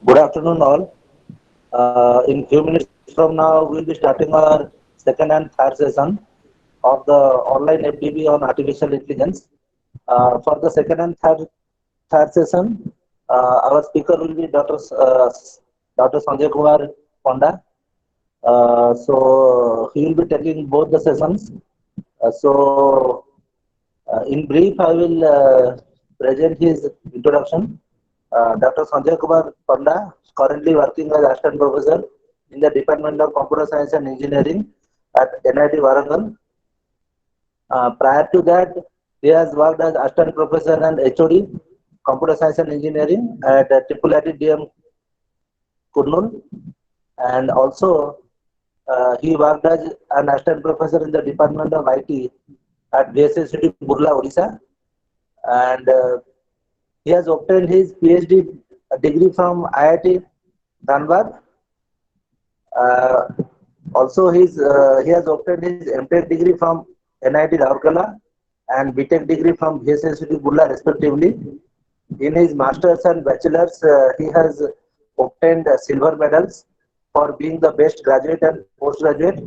Good afternoon, all. In few minutes from now, we'll be starting our second and third session of the online FDB on artificial intelligence. For the second and third session, our speaker will be Dr. Sanjay Kumar Ponda. So he will be taking both the sessions. In brief, I will present his introduction. Dr. Sanjay Kumar Panda is currently working as assistant professor in the Department of Computer Science and Engineering at NIT Warangal. Prior to that, he has worked as assistant professor and HOD Computer Science and Engineering at Triple IT DM Kurnool, and also he worked as an assistant professor in the Department of IT at VSSCT Burla, Odisha, and he has obtained his PhD degree from IIT Dhanbad. Uh, Also, he has obtained his MTech degree from NIT Rourkela and BTech degree from VSSCT Burla, respectively. In his masters and bachelors, he has obtained silver medals for being the best graduate and postgraduate.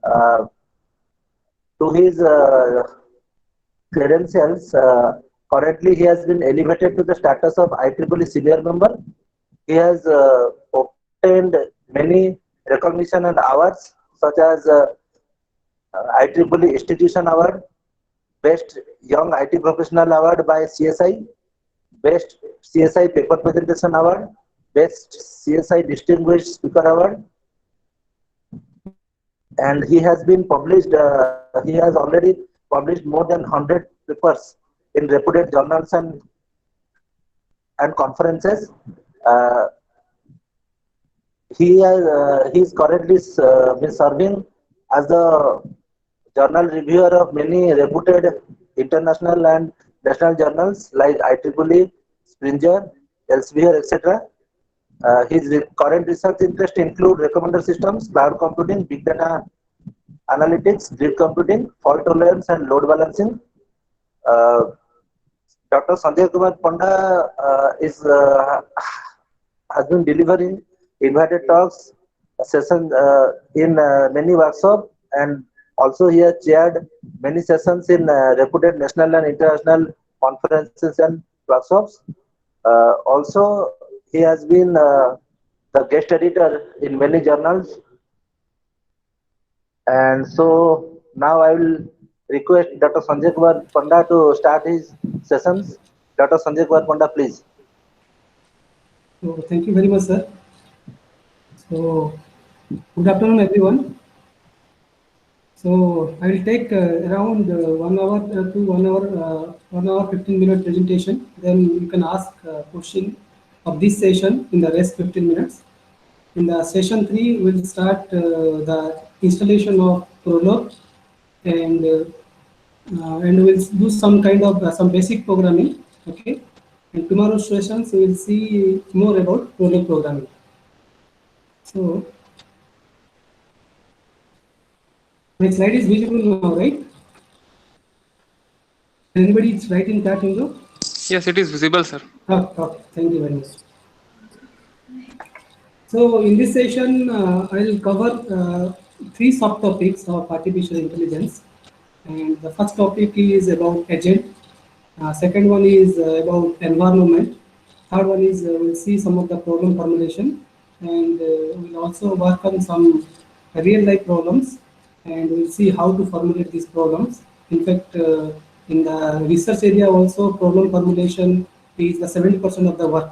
Uh, to his credentials, currently he has been elevated to the status of IEEE senior member. He has obtained many recognition and awards such as IEEE Institution Award, Best Young IT Professional Award by CSI, Best CSI Paper Presentation Award, Best CSI Distinguished Speaker Award, and he has been published. He has already published more than 100 papers in reputed journals and conferences. Uh, he is currently been serving as the journal reviewer of many reputed international and national journals like IEEE, Springer, Elsevier, etc. His current research interests include recommender systems, cloud computing, big data analytics, grid computing, fault tolerance, and load balancing. Uh, Dr. Sanjay Kumar Panda has been delivering invited talks, sessions in many workshops, and also he has chaired many sessions in reputed national and international conferences and workshops. Also, he has been the guest editor in many journals. And so now I will request Dr. Sanjay Kumar Panda to start his sessions. Dr. Sanjay Kumar Panda, please. So thank you very much, sir. So good afternoon, everyone. So I will take around 1 hour to 1 hour 15-minute presentation. Then you can ask question of this session in the rest 15 minutes. In the session 3, we'll start the installation of Prolog, and we'll do some kind of some basic programming. Okay. In tomorrow's sessions, we will see more about Prolog programming. So my slide is visible now, right? Anybody is right in chat window? Yes, it is visible, sir. Okay. Thank you very much. So in this session, I will cover 3 subtopics of artificial intelligence. And the first topic is about agent. Second one is about environment. Third one is we'll see some of the problem formulation, and we'll also work on some real life problems, and we'll see how to formulate these problems. In fact, in the research area also, problem formulation is the 70% of the work.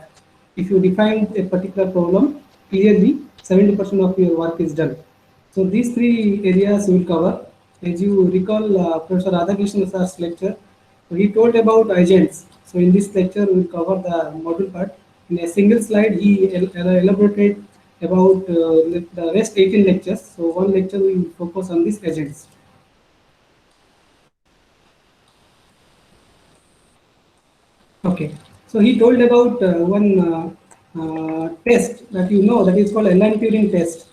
If you define a particular problem clearly, 70% of your work is done. So these 3 areas we'll cover. As you recall, Professor Radhakrishnan sir's lecture, he told about agents. So in this lecture, we'll cover the module part. In a single slide, he elaborated about the rest 18 lectures. So one lecture we will focus on these agents. Okay. So he told about one test that you know, that is called Alan Turing test.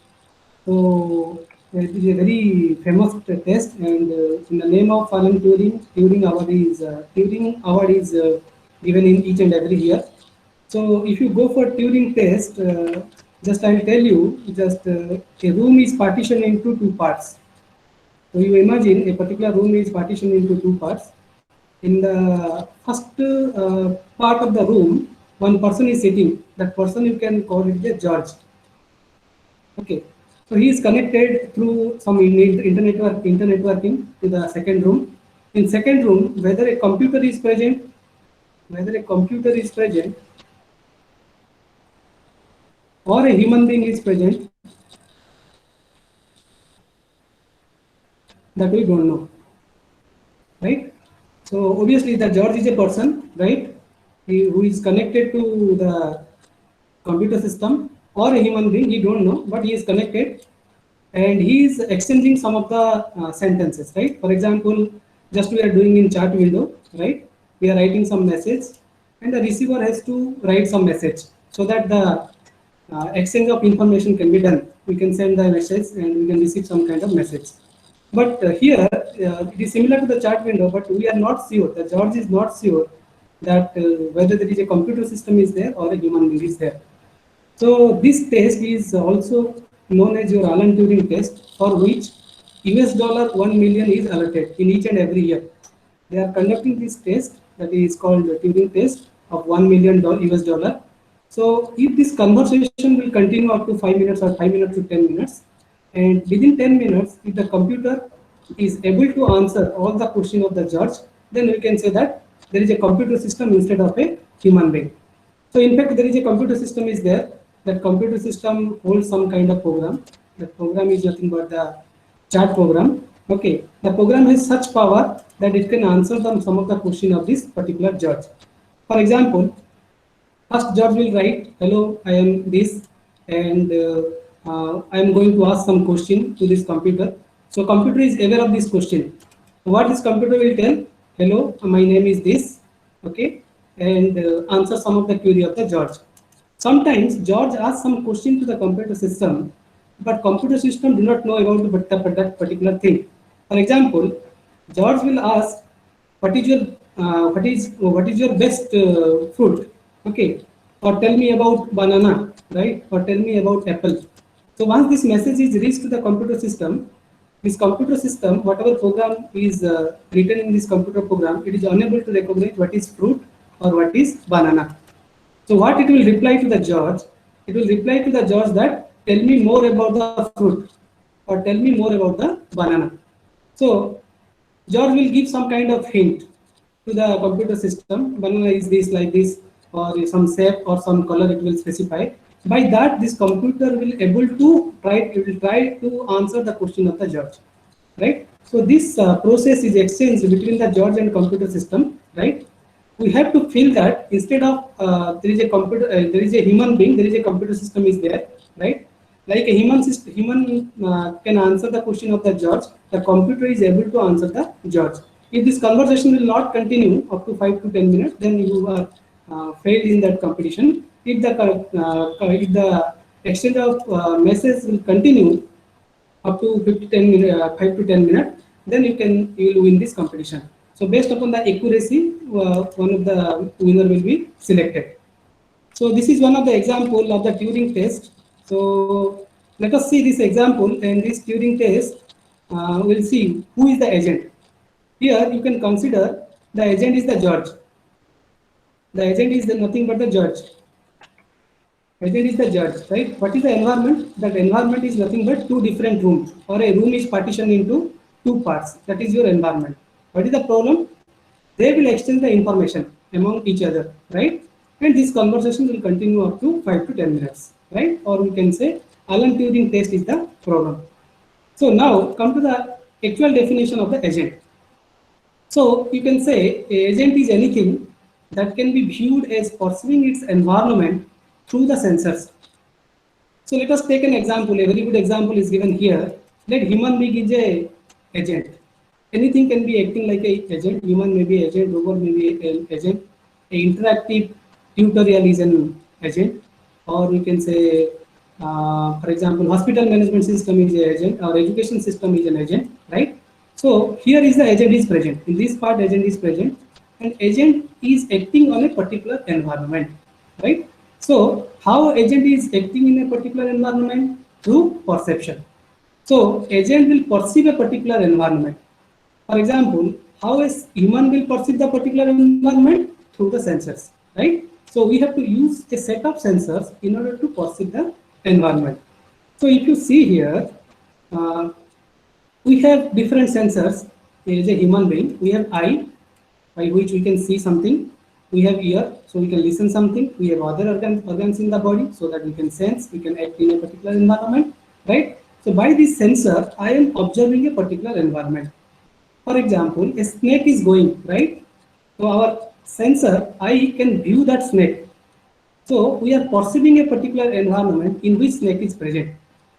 So it is a very famous test, and in the name of Alan Turing, Turing Award is given in each and every year. So if you go for Turing test, just I'll tell you, just a room is partitioned into two parts. So you imagine a particular room is partitioned into two parts. In the first part of the room, one person is sitting. That person you can call it the George. Okay. So he is connected through some internetworking to the second room. In second room, whether a computer is present, or a human being is present, that we don't know, right? So obviously the George is a person, right? Who is connected to the computer system, or a human being, he don't know, but he is connected, and he is exchanging some of the sentences, right? For example, just we are doing in chat window, right? We are writing some message, and the receiver has to write some message so that the exchange of information can be done. We can send the message and we can receive some kind of message. But here it is similar to the chat window, but we are not sure. The George is not sure that whether there is a computer system is there or a human being is there. So this test is also known as your Alan Turing test, for which US dollar 1 million is allotted in each and every year. They are conducting this test, that is called the Turing test, of $1 million US dollar. So if this conversation will continue up to 5 minutes or 5 minutes to 10 minutes, and within 10 minutes, if the computer is able to answer all the questions of the judge, then we can say that there is a computer system instead of a human being. So in fact, there is a computer system is there. That computer system holds some kind of program. That program is nothing but the chat program. Okay, the program has such power that it can answer some of the question of this particular judge. For example, first judge will write, "Hello, I am this, and I am going to ask some question to this computer." So computer is aware of this question. What this computer will tell? "Hello, my name is this." Okay, and answer some of the query of the George. Sometimes George asks some question to the computer system, but computer system do not know about that particular thing. For example, George will ask, "What is your best fruit?" Okay, or tell me about banana, right? Or tell me about apple. So once this message is reached to the computer system, this computer system, whatever program is written in this computer program, it is unable to recognize what is fruit or what is banana. So what it will reply to the judge? It will reply to the judge that, "Tell me more about the fruit," or "Tell me more about the banana." So George will give some kind of hint to the computer system. Banana is this, like this, or some shape or some color it will specify. By that, this computer will able to try to answer the question of the judge, right? So this process is exchanged between the judge and computer system, right? We have to feel that instead of there is a computer, there is a human being, there is a computer system is there, right? Like a human can answer the question of the judge, the computer is able to answer the judge. If this conversation will not continue up to 5 to 10 minutes, then you are failed in that competition. If the exchange of message will continue up to 5 to 10 minutes, then you will win this competition. So based upon the accuracy, one of the winner will be selected. So this is one of the example of the Turing test. So let us see this example, and this Turing test we'll see who is the agent. Here you can consider the agent is the judge. The agent is nothing but the judge. Agent is the judge, right? What is the environment? That environment is nothing but two different rooms, or a room is partitioned into two parts. That is your environment. What is the problem? They will exchange the information among each other, right? And this conversation will continue up to 5 to 10 minutes, right? Or we can say Alan Turing test is the problem. So now come to the actual definition of the agent. So you can say an agent is anything that can be viewed as perceiving its environment through the sensors. So let us take an example. A very good example is given here. Let human being is a agent. Anything can be acting like a agent. Human may be agent, robot may be an agent. A interactive tutorial is an agent, or we can say, for example, hospital management system is an agent, or education system is an agent, right? So here is the agent is present. In this part, agent is present, and agent is acting on a particular environment. right? So how agent is acting in a particular environment? Through perception. So agent will perceive a particular environment. For example, how a human will perceive the particular environment? Through the sensors, right? So we have to use a set of sensors in order to perceive the environment. So if you see here, uh, we have different sensors. There is a human being. We have eye, by which we can see something. We have ear, so we can listen something. We have other organs in the body, so that we can sense, we can act in a particular environment, right? So by this sensor, I am observing a particular environment. For example, a snake is going, right? So our sensor, I can view that snake. So we are perceiving a particular environment in which snake is present.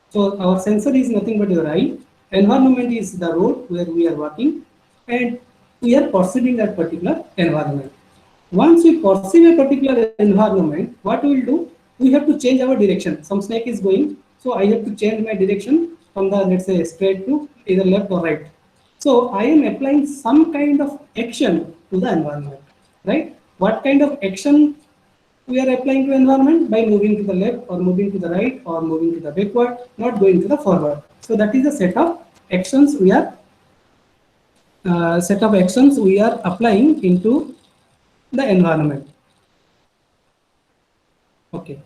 So our sensor is nothing but your eye. Environment is the road where we are walking, and we are perceiving that particular environment. Once we perceive a particular environment, what we will do? We have to change our direction. Some snake is going, so I have to change my direction from the, let's say, straight to either left or right. So I am applying some kind of action to the environment, right? What kind of action we are applying to environment? By moving to the left or moving to the right or moving to the backward, not going to the forward. So that is a set of actions we are applying into the environment. Okay.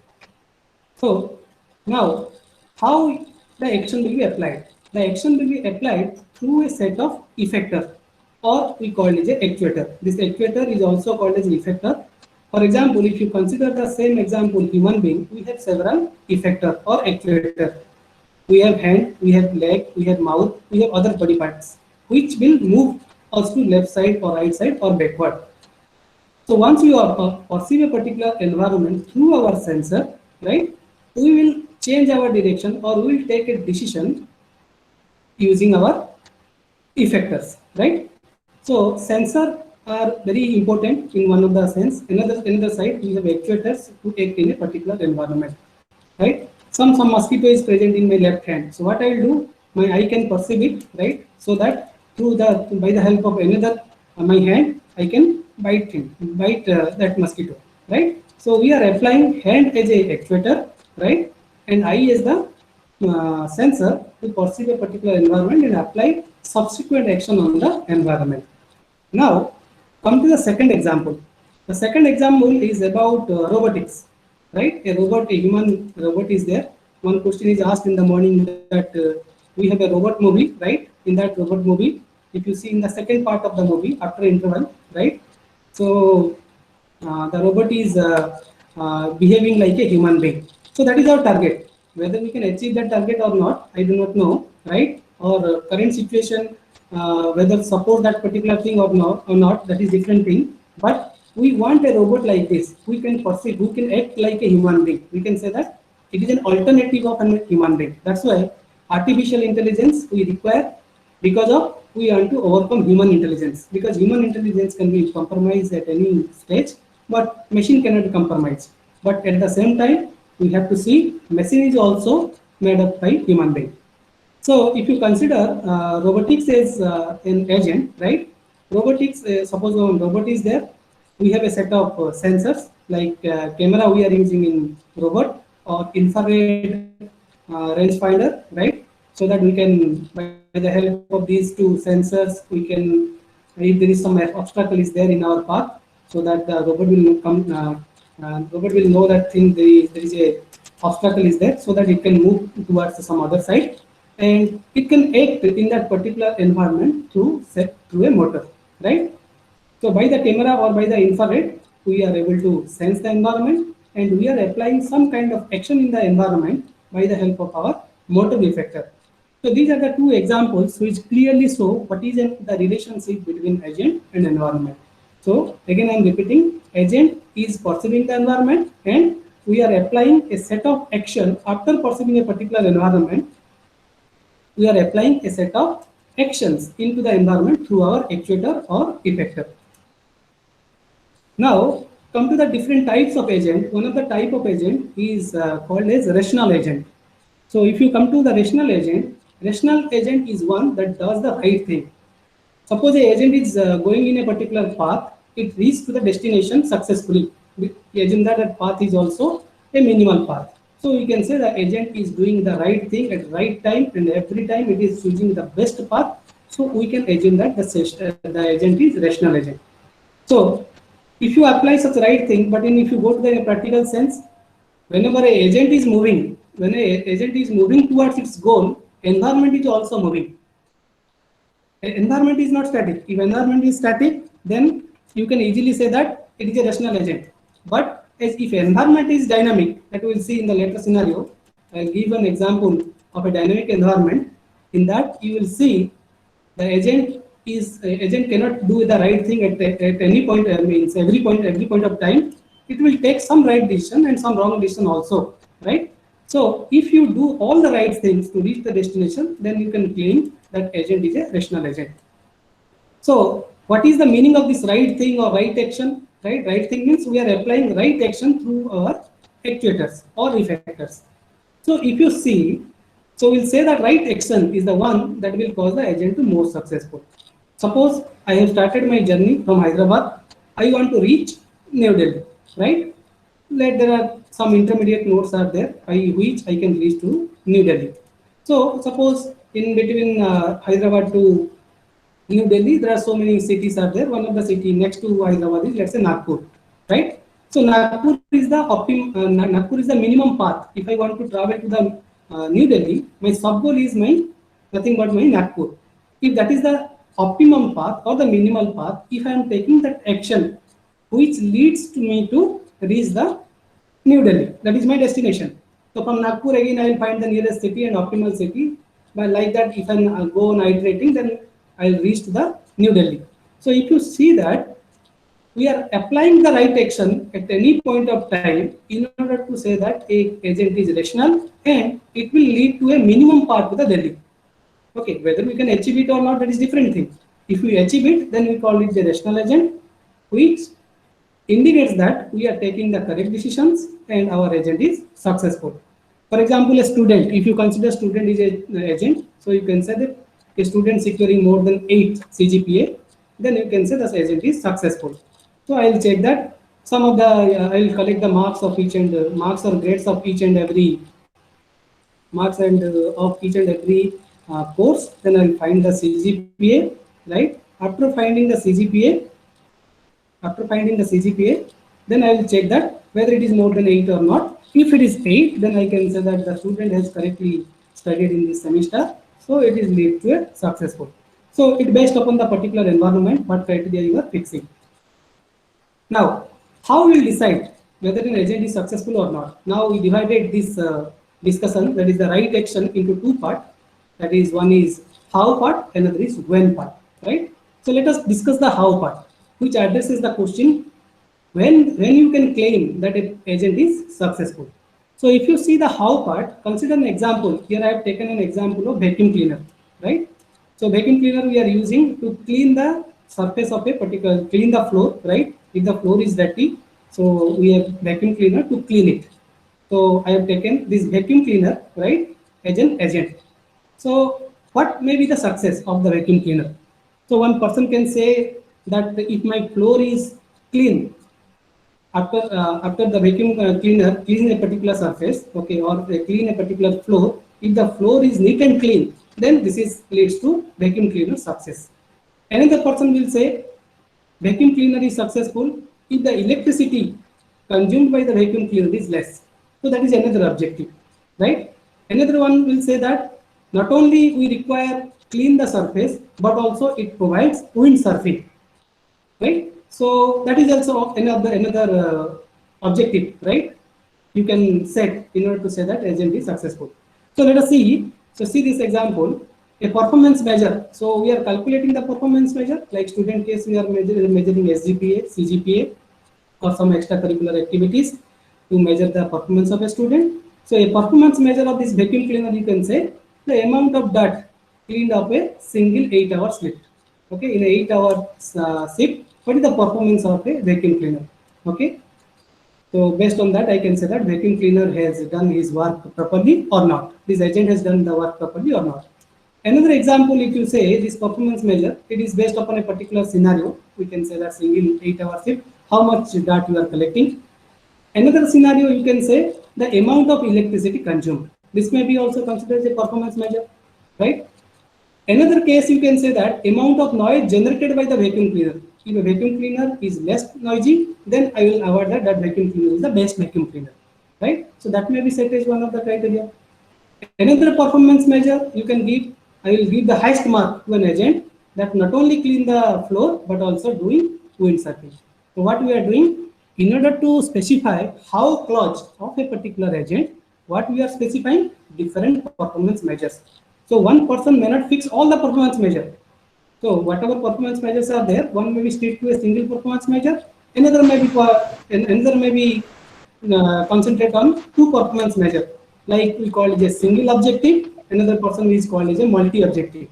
So now how the action will be applied? The action will be applied through a set of effector, or we call it as actuator. This actuator is also called as effector. For example, if you consider the same example, human being, we have several effector or actuator. We have hand, we have leg, we have mouth, we have other body parts, which will move us to left side or right side or backward. So once you perceive a particular environment through our sensor, right, we will change our direction, or we will take a decision using our effectors, right? So sensor are very important in one of the sense. Another side, we have actuators to act in a particular environment, right? Some mosquito is present in my left hand. So what I will do, my eye can perceive it, right? So that by the help of another my hand, I can bite that mosquito, right? So we are applying hand as a actuator, right, and eye as the sensor to perceive a particular environment and apply subsequent action on the environment. Now, come to the second example. The second example is about robotics, right? A human robot is there. One question is asked in the morning that we have a robot movie, right? In that robot movie, if you see in the second part of the movie, after interval, right? So the robot is behaving like a human being. So that is our target. Whether we can achieve that target or not, I do not know, right? Or current situation, whether support that particular thing or not, that is different thing. But we want a robot like this, who can perceive, who can act like a human being. We can say that it is an alternative of a human being. That's why artificial intelligence we require, because of we want to overcome human intelligence, because human intelligence can be compromised at any stage, but machine cannot compromise. But at the same time, we have to see machine is also made up by human being. So if you consider robotics as an agent, right? Robotics, suppose a robot is there, we have a set of sensors like camera we are using in robot, or infrared rangefinder, right? So that we can, by the help of these two sensors, we can, if there is some obstacle is there in our path, so that the robot will come, robot will know that thing there is a obstacle is there, so that it can move towards some other side, and it can act in that particular environment through a motor, right? So by the camera or by the infrared, we are able to sense the environment, and we are applying some kind of action in the environment by the help of our motor effector. So these are the two examples which clearly show what is the relationship between agent and environment. So again, I am repeating, agent is perceiving the environment, and we are applying a set of action after perceiving a particular environment. We are applying a set of actions into the environment through our actuator or effector. Now, come to the different types of agent. One of the type of agent is called as rational agent. So if you come to the rational agent is one that does the right thing. Suppose the agent is going in a particular path, it reaches to the destination successfully. we assume that that path is also a minimal path. So we can say the agent is doing the right thing at the right time, and every time it is choosing the best path. So we can assume that the agent is rational agent. So if you apply such right thing, but if you go to the practical sense, whenever an agent is moving, when an agent is moving towards its goal, environment is also moving. Environment is not static. If environment is static, then you can easily say that it is a rational agent. But as if environment is dynamic, that we will see in the later scenario. I'll give an example of a dynamic environment. In that, you will see the agent cannot do the right thing at any point. Means every point of time, it will take some right decision and some wrong decision also, right? So if you do all the right things to reach the destination, then you can claim that agent is a rational agent. So what is the meaning of this right thing or right action? Right thing means we are applying right action through our actuators or effectors. So if you see, so we'll say that right action is the one that will cause the agent to more successful. Suppose I have started my journey from Hyderabad. I want to reach New Delhi, right? There are some intermediate nodes are there by which I can reach to New Delhi. So suppose in between Hyderabad to New Delhi, there are so many cities are there. One of the city next to Hyderabad is, let's say, Nagpur, right? So Nagpur is the minimum path. If I want to travel to the New Delhi, my sub goal is nothing but my Nagpur. If that is the optimum path or the minimal path, if I am taking that action which leads to me to reach the New Delhi, that is my destination. So from Nagpur again I will find the nearest city and optimal city. But like that, if I go on iterating, then I will reach to the New Delhi. So if you see that we are applying the right action at any point of time in order to say that a agent is rational and it will lead to a minimum path to the Delhi. Okay, whether we can achieve it or not, that is different thing. If we achieve it, then we call it the rational agent, which indicates that we are taking the correct decisions and our agent is successful. For example, a student, if you consider student is an agent, so you can say that a student securing more than 8 CGPA, then you can say this agent is successful. So I will check that some of the, I will collect the marks of each and marks or grades of each and every course. Then I will find the CGPA, right? After finding the CGPA, then I will check that whether it is more than 8 or not. If it is 8, then I can say that the student has correctly studied in this semester, so it is lead to a successful. So it based upon the particular environment, what criteria you are fixing. Now, how we will decide whether an agent is successful or not? Now we divided this discussion, that is the right action, into two parts. That is, one is how part, another is when part, right? So let us discuss the how part, which addresses the question when you can claim that an agent is successful. So if you see the how part, consider an example. Here I have taken an example of vacuum cleaner, right? So vacuum cleaner we are using to clean the surface of a particular, clean the floor, right? If the floor is dirty, so we have vacuum cleaner to clean it. So I have taken this vacuum cleaner, right, as an agent. So what may be the success of the vacuum cleaner? So one person can say that if my floor is clean, after the vacuum cleaner clean a particular surface, okay, or clean a particular floor, if the floor is neat and clean, then this is leads to vacuum cleaner success. Another person will say vacuum cleaner is successful if the electricity consumed by the vacuum cleaner is less. So that is another objective, right? Another one will say that not only we require clean the surface, but also it provides windsurfing, right? So that is also another objective, right? You can set in order to say that agent is successful. So let us see. So see this example, a performance measure. So we are calculating the performance measure. Like student case, we are measuring SGPA, CGPA, or some extracurricular activities to measure the performance of a student. So a performance measure of this vacuum cleaner, you can say the amount of dirt cleaned of a single 8-hour shift. Okay, in a 8-hour shift, what is the performance of a vacuum cleaner? Okay, so based on that, I can say that vacuum cleaner has done his work properly or not. This agent has done the work properly or not. Another example, if you say this performance measure, it is based upon a particular scenario. We can say that single 8-hour shift. how much data you are collecting. Another scenario, you can say the amount of electricity consumed. This may be also considered as a performance measure, right? Another case, you can say that amount of noise generated by the vacuum cleaner. If a vacuum cleaner is less noisy, then I will award that vacuum cleaner is the best vacuum cleaner, right? So that may be set as one of the criteria. Another performance measure you can give, I will give the highest mark to an agent that not only clean the floor but also doing windsurfing. So what we are doing, in order to specify how close of a particular agent, what we are specifying different performance measures. So one person may not fix all the performance measure. So whatever performance measures are there, one may be stick to a single performance measure, another may be concentrate on two performance measure. Like we call it a single objective, another person is called as a multi-objective.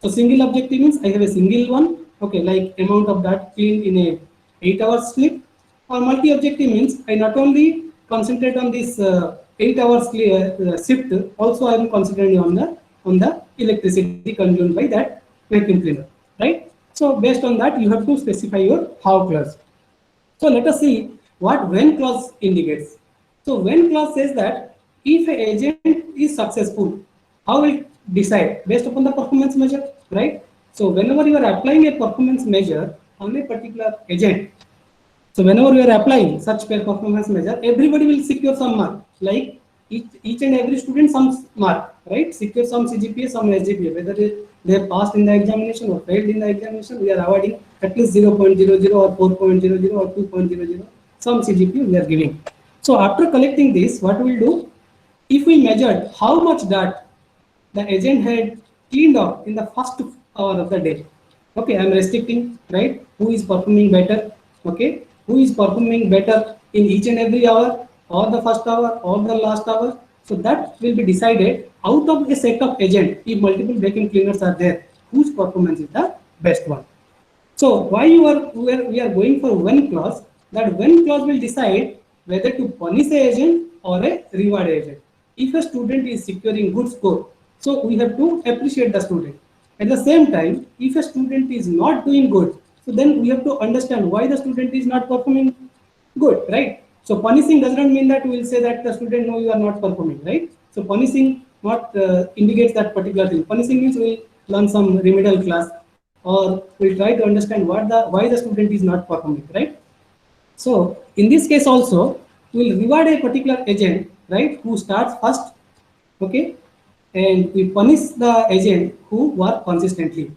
So single objective means I have a single one, okay, like amount of that clean in a 8 hours sleep, or multi-objective means I not only concentrate on this 8 hours shift, also I am concentrating on the electricity consumed by that vacuum cleaner, right? So based on that, you have to specify your how clause. So let us see what when clause indicates. So when clause says that if an agent is successful, how will it decide based upon the performance measure, right? So whenever you are applying a performance measure on a particular agent, so whenever you are applying such performance measure, everybody will secure some mark, like each and every student some mark, right? Secure some CGPA, some SGPA, whether they have passed in the examination or failed in the examination, we are awarding at least 0.00 or 4.00 or 2.00, some CGPA we are giving. So after collecting this, what we will do, if we measured how much that the agent had cleaned up in the first hour of the day, okay, I am restricting, right? Who is performing better, okay? Who is performing better in each and every hour, or the first hour, or the last hour. So that will be decided out of a set of agent. If multiple vacuum cleaners are there, whose performance is the best one. So why we are going for when clause, that when clause will decide whether to punish the agent or a reward agent. If a student is securing good score, so we have to appreciate the student. At the same time, if a student is not doing good, so then we have to understand why the student is not performing good, right? So punishing does not mean that we will say that the student, no, you are not performing, right? So punishing not indicates that particular thing. Punishing means we will learn some remedial class, or we'll try to understand why the student is not performing, right? So in this case also, we will reward a particular agent, right, who starts first, okay, and we punish the agent who work consistently,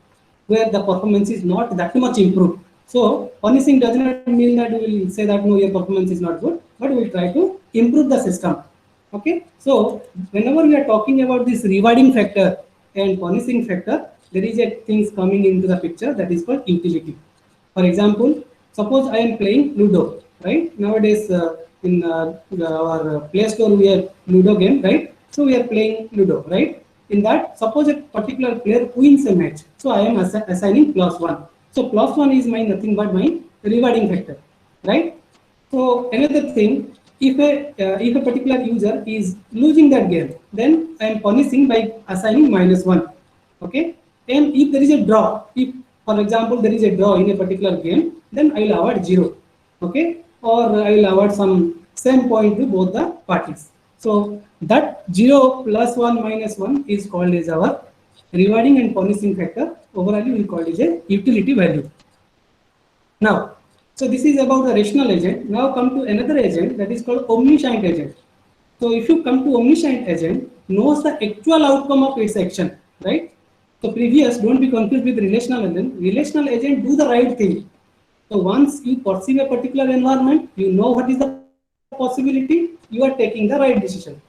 where the performance is not that much improved. So punishing does not mean that we will say that no, your performance is not good, but we will try to improve the system. Okay, so whenever we are talking about this rewarding factor and punishing factor, there is a things coming into the picture that is called utility. For example, suppose I am playing Ludo, right? Nowadays in our Play Store we have Ludo game, right? So we are playing Ludo, right? In that, suppose a particular player wins a match, so I am assigning +1. So +1 is my nothing but my rewarding factor, right? So another thing, if a particular user is losing that game, then I am punishing by assigning -1. Okay, and if there is a draw, if for example there is a draw in a particular game, then I will award 0. Okay, or I will award some same point to both the parties. So that 0 + 1 - 1 is called as our rewarding and punishing factor. Overall, we call it a utility value. Now, so this is about the rational agent. Now come to another agent that is called omniscient agent. So if you come to omniscient agent, knows the actual outcome of its action, right? So previous, don't be confused with relational agent. Relational agent do the right thing. So once you perceive a particular environment, you know what is the possibility, you are taking the right decision.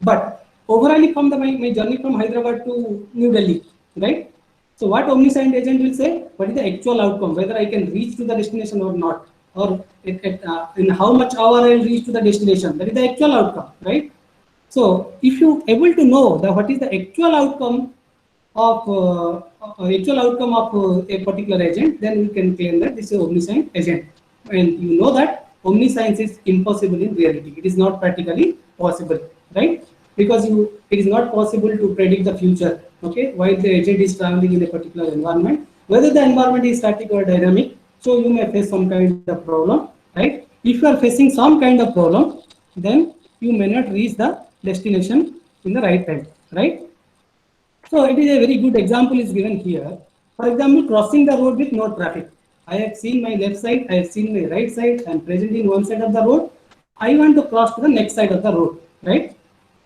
But overall, from my journey from Hyderabad to New Delhi, right? So what omniscient agent will say, what is the actual outcome, whether I can reach to the destination or not, or in how much hour I will reach to the destination. That is the actual outcome, right? So if you able to know what is the actual outcome of a particular agent, then we can claim that this is omniscient agent. And you know that omniscience is impossible in reality. It is not practically possible, right? Because it is not possible to predict the future. Okay, while the agent is traveling in a particular environment, whether the environment is static or dynamic. So you may face some kind of problem, right? If you are facing some kind of problem, then you may not reach the destination in the right time, right? So it is a very good example is given here. For example, crossing the road with no traffic. I have seen my left side, I have seen my right side, I am present in one side of the road. I want to cross to the next side of the road, right?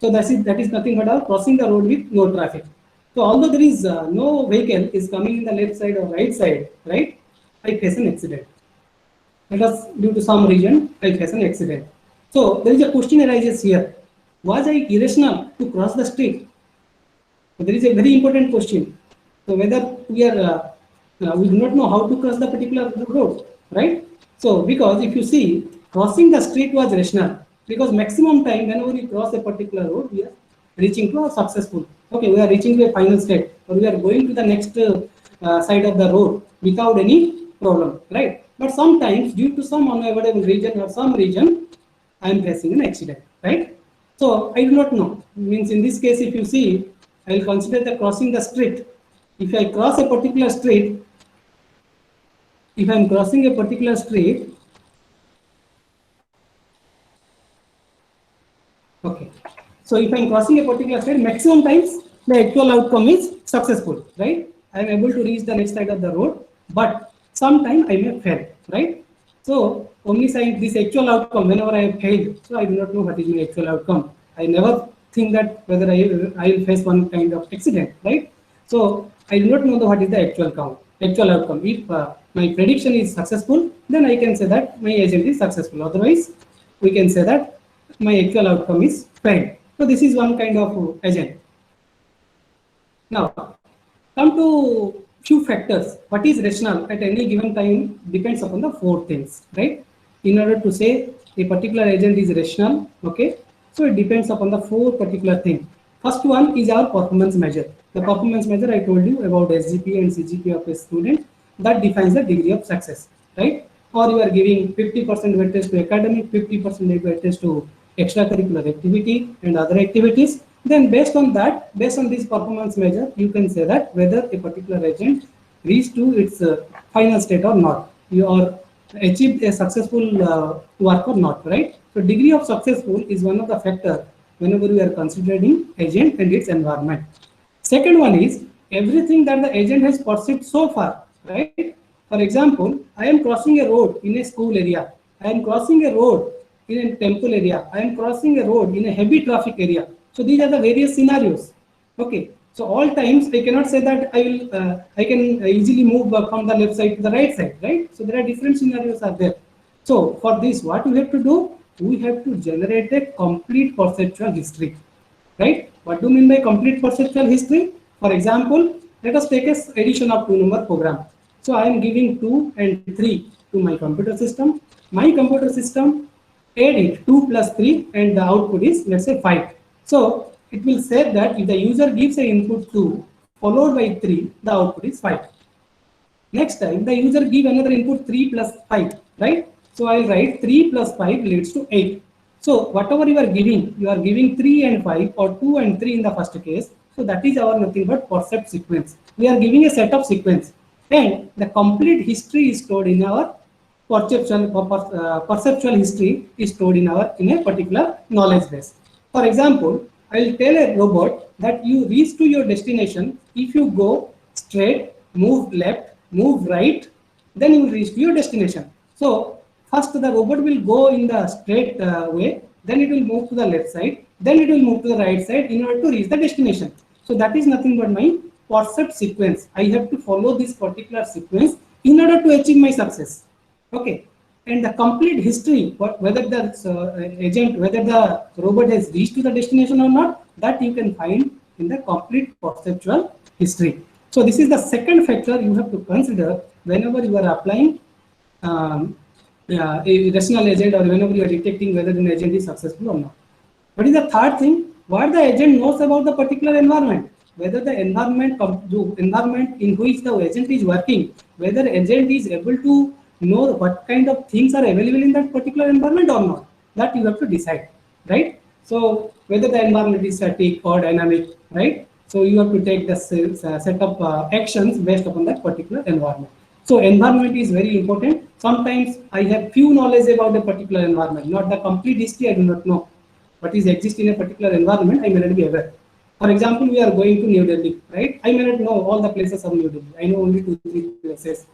So that is nothing but crossing the road with no traffic. So although there is no vehicle is coming in the left side or right side, right? I face an accident. Because due to some reason, I face an accident. So there is a question arises here. Was I irrational to cross the street? So there is a very important question. So whether we do not know how to cross the particular road, right? So because if you see, crossing the street was rational, because maximum time whenever we cross a particular road, we are reaching to a successful. Okay, we are reaching to a final state, or we are going to the next side of the road without any problem, right? But sometimes due to some unavoidable reason or some reason, I am facing an accident, right? So I do not know. Means in this case, if you see, I will consider the crossing the street. If I cross a particular street, if I am crossing a particular street, okay. So if I am crossing a particular street, maximum times the actual outcome is successful, right? I am able to reach the next side of the road, but sometime I may fail, right? So only sign this actual outcome whenever I have failed. So I do not know what is my actual outcome. I never think that whether I will face one kind of accident, right? So I do not know what is the actual outcome. If my prediction is successful, then I can say that my agent is successful. Otherwise, we can say that my actual outcome is failed. So this is one kind of agent. Now, come to few factors. What is rational at any given time depends upon the four things, right? In order to say a particular agent is rational, okay, so it depends upon the four particular things. First one is our performance measure. The performance measure I told you about SGPA and CGPA of a student, that defines the degree of success, right? Or you are giving 50% weightage to academic, 50% weightage to extracurricular activity and other activities. Then based on that, based on this performance measure, you can say that whether a particular agent reached to its final state or not, you are achieved a successful work or not, right? So degree of successful is one of the factors whenever we are considering agent and its environment. Second one is everything that the agent has perceived so far, right? For example, I am crossing a road in a school area. I am crossing a road in a temple area. I am crossing a road in a heavy traffic area. So these are the various scenarios. Okay. So all times I cannot say that I can easily move from the left side to the right side, right? So there are different scenarios are there. So for this, what we have to do? We have to generate a complete perceptual history, right? What do you mean by complete perceptual history? For example, let us take a addition of two number program. So I am giving 2 and 3 to my computer system. My computer system add it 2 plus 3 and the output is, let's say, 5. So it will say that if the user gives an input 2 followed by 3, the output is 5. Next time the user give another input 3 plus 5, right? So I'll write 3 plus 5 leads to 8. So whatever you are giving 3 and 5 or 2 and 3 in the first case. So that is our nothing but percept sequence. We are giving a set of sequence, and the complete history is stored in our perceptual history is stored in a particular knowledge base. For example, I will tell a robot that you reach to your destination if you go straight, move left, move right, then you will reach to your destination. So first the robot will go in the straight way, then it will move to the left side, then it will move to the right side in order to reach the destination. So that is nothing but my percept sequence. I have to follow this particular sequence in order to achieve my success. Okay. And the complete history, whether the agent, whether the robot has reached to the destination or not, that you can find in the complete perceptual history. So this is the second factor you have to consider whenever you are applying a rational agent, or whenever you are detecting whether an agent is successful or not. What is the third thing? What the agent knows about the particular environment, whether the environment in which the agent is working, whether agent is able to know what kind of things are available in that particular environment or not, that you have to decide, right? So whether the environment is static or dynamic, right? So you have to take the set of actions based upon that particular environment. So environment is very important. Sometimes I have few knowledge about a particular environment, not the complete history. I do not know what is exist in a particular environment. I may not be aware. For example, we are going to New Delhi, right? I may not know all the places of New Delhi. I know only 2-3 places.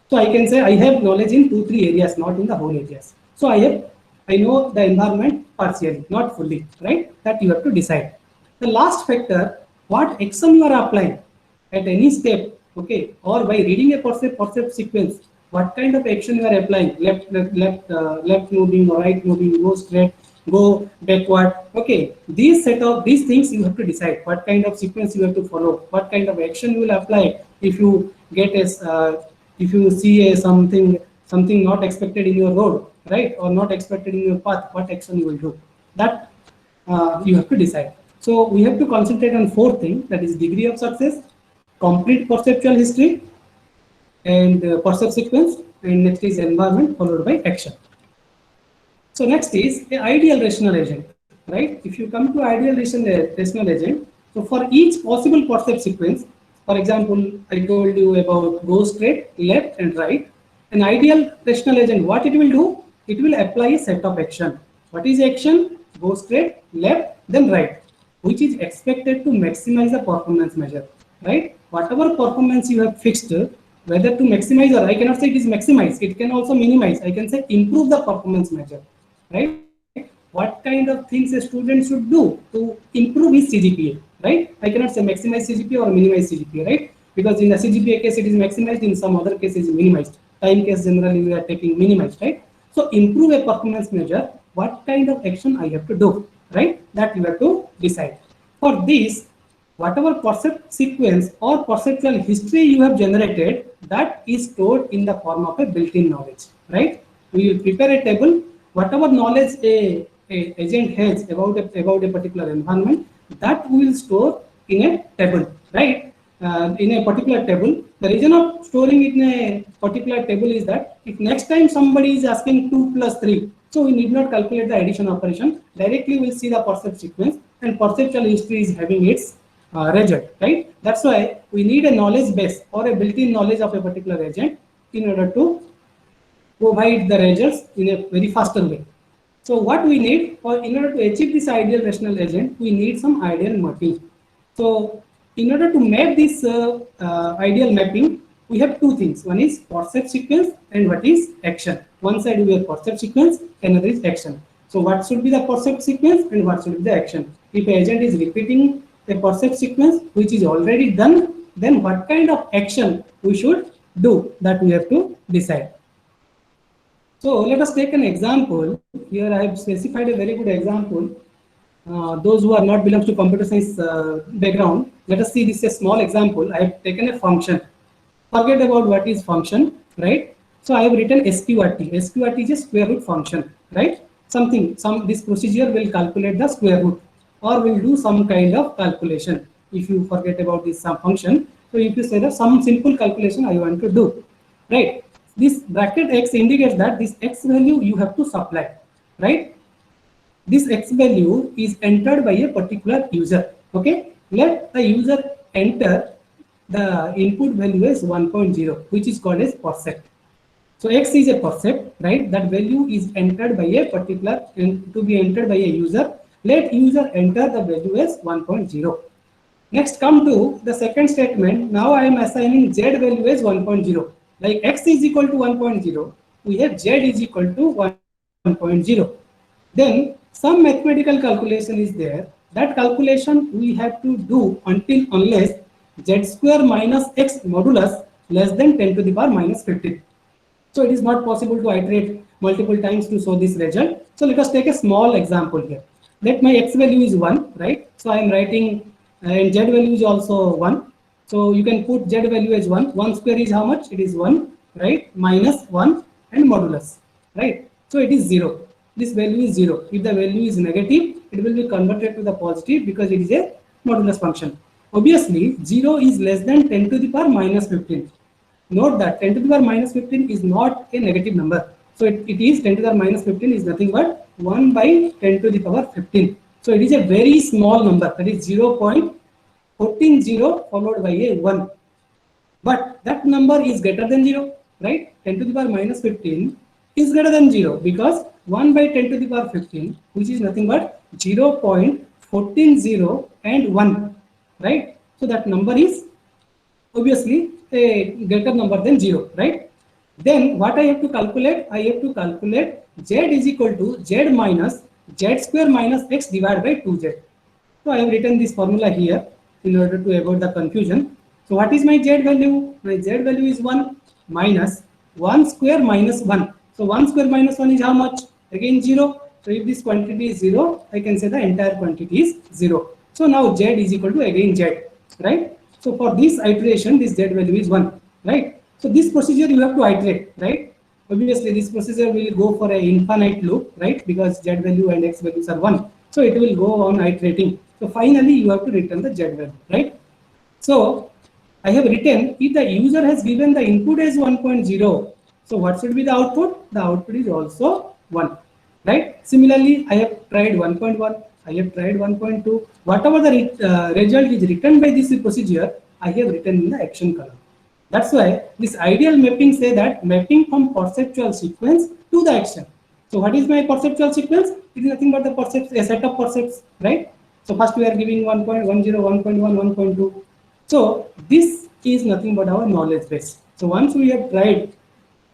So I can say I have knowledge in 2-3 areas, not in the whole areas. So I know the environment partially, not fully, right? That you have to decide. The last factor, what action you are applying at any step, okay, or by reading a percept sequence, what kind of action you are applying, left moving or right moving, go straight, go backward, okay. These things you have to decide what kind of sequence you have to follow, what kind of action you will apply if you get if you see something not expected in your road, right, or not expected in your path, what action you will do. That you have to decide. So we have to concentrate on 4 things, that is degree of success, complete perceptual history, and percept sequence, and next is environment followed by action. So next is the ideal rational agent, right? If you come to ideal rational agent, so for each possible percept sequence, for example, I told you about go straight, left and right. An ideal rational agent, what it will do? It will apply a set of action. What is action? Go straight, left, then right, which is expected to maximize the performance measure, right? Whatever performance you have fixed, whether to maximize, or I cannot say it is maximize, it can also minimize. I can say improve the performance measure, right? What kind of things a student should do to improve his CGPA, right? I cannot say maximize CGPA or minimize CGPA, right? Because in the CGPA case it is maximized, in some other cases minimized. Time case generally we are taking minimized, right? So improve a performance measure, what kind of action I have to do, right? That you have to decide. For this, whatever percept sequence or perceptual history you have generated, that is stored in the form of a built-in knowledge, right? We will prepare a table, whatever knowledge a agent has about a particular environment, that we will store in a table, right? In a particular table. The reason of storing it in a particular table is that if next time somebody is asking 2 plus 3, so we need not calculate the addition operation. Directly we'll see the percept sequence, and perceptual history is having its result, right? That's why we need a knowledge base or a built-in knowledge of a particular agent in order to provide the results in a very faster way. So what we need, in order to achieve this ideal rational agent, we need some ideal mapping. So in order to map this ideal mapping, we have 2 things. One is percept sequence and what is action. One side we have percept sequence, another is action. So what should be the percept sequence and what should be the action? If an agent is repeating a percept sequence which is already done, then what kind of action we should do, that we have to decide. So let us take an example. Here I have specified a very good example. Those who are not belongs to computer science background, let us see this is a small example. I have taken a function. Forget about what is function, right? So I have written SQRT. SQRT is a square root function, right? This procedure will calculate the square root or will do some kind of calculation. If you forget about this some function, so if you say that some simple calculation I want to do, right? This bracket x indicates that this x value you have to supply, right? This x value is entered by a particular user, okay? Let the user enter the input value as 1.0, which is called as percept. So x is a percept, right? That value is entered by a particular, to be entered by a user. Let user enter the value as 1.0. Next, come to the second statement. Now I am assigning z value as 1.0. Like x is equal to 1.0, we have z is equal to 1.0. Then some mathematical calculation is there. That calculation we have to do unless z square minus x modulus less than 10 to the power minus 15. So it is not possible to iterate multiple times to show this result. So let us take a small example here. Let my x value is 1, right? So I am writing, and z value is also 1. So you can put z value as 1. 1 square is how much? It is 1, right? Minus 1 and modulus, right? So it is 0. This value is 0. If the value is negative, it will be converted to the positive because it is a modulus function. Obviously, 0 is less than 10 to the power minus 15. Note that 10 to the power minus 15 is not a negative number. So it is 10 to the power minus 15 is nothing but 1 by 10 to the power 15. So it is a very small number, that is 0.140 followed by a 1. But that number is greater than 0. right? 10 to the power minus 15 is greater than 0 because 1 by 10 to the power 15, which is nothing but 0.140 and 1, right? So that number is obviously a greater number than 0, right? Then what I have to calculate? I have to calculate z is equal to z minus z square minus x divided by 2z. So I have written this formula here in order to avoid the confusion. So what is my z value? My z value is 1 minus 1 square minus 1. So 1 square minus 1 is how much? Again 0. So if this quantity is 0, I can say the entire quantity is 0. So now z is equal to again z, right? So for this iteration, this z value is 1, right? So this procedure you have to iterate, right? Obviously this procedure will go for an infinite loop, right? Because z value and x values are 1. So it will go on iterating. So finally you have to return the z value, right? So I have written if the user has given the input as 1.0, so what should be the output? The output is also 1, right? Similarly, I have tried 1.1, I have tried 1.2. Whatever the result is written by this procedure, I have written in the action column. That's why this ideal mapping say that mapping from perceptual sequence to the action. So what is my perceptual sequence? It is nothing but the a set of percepts, right? So first we are giving 1.10, 1.1, 1.2. So this is nothing but our knowledge base. So once we have tried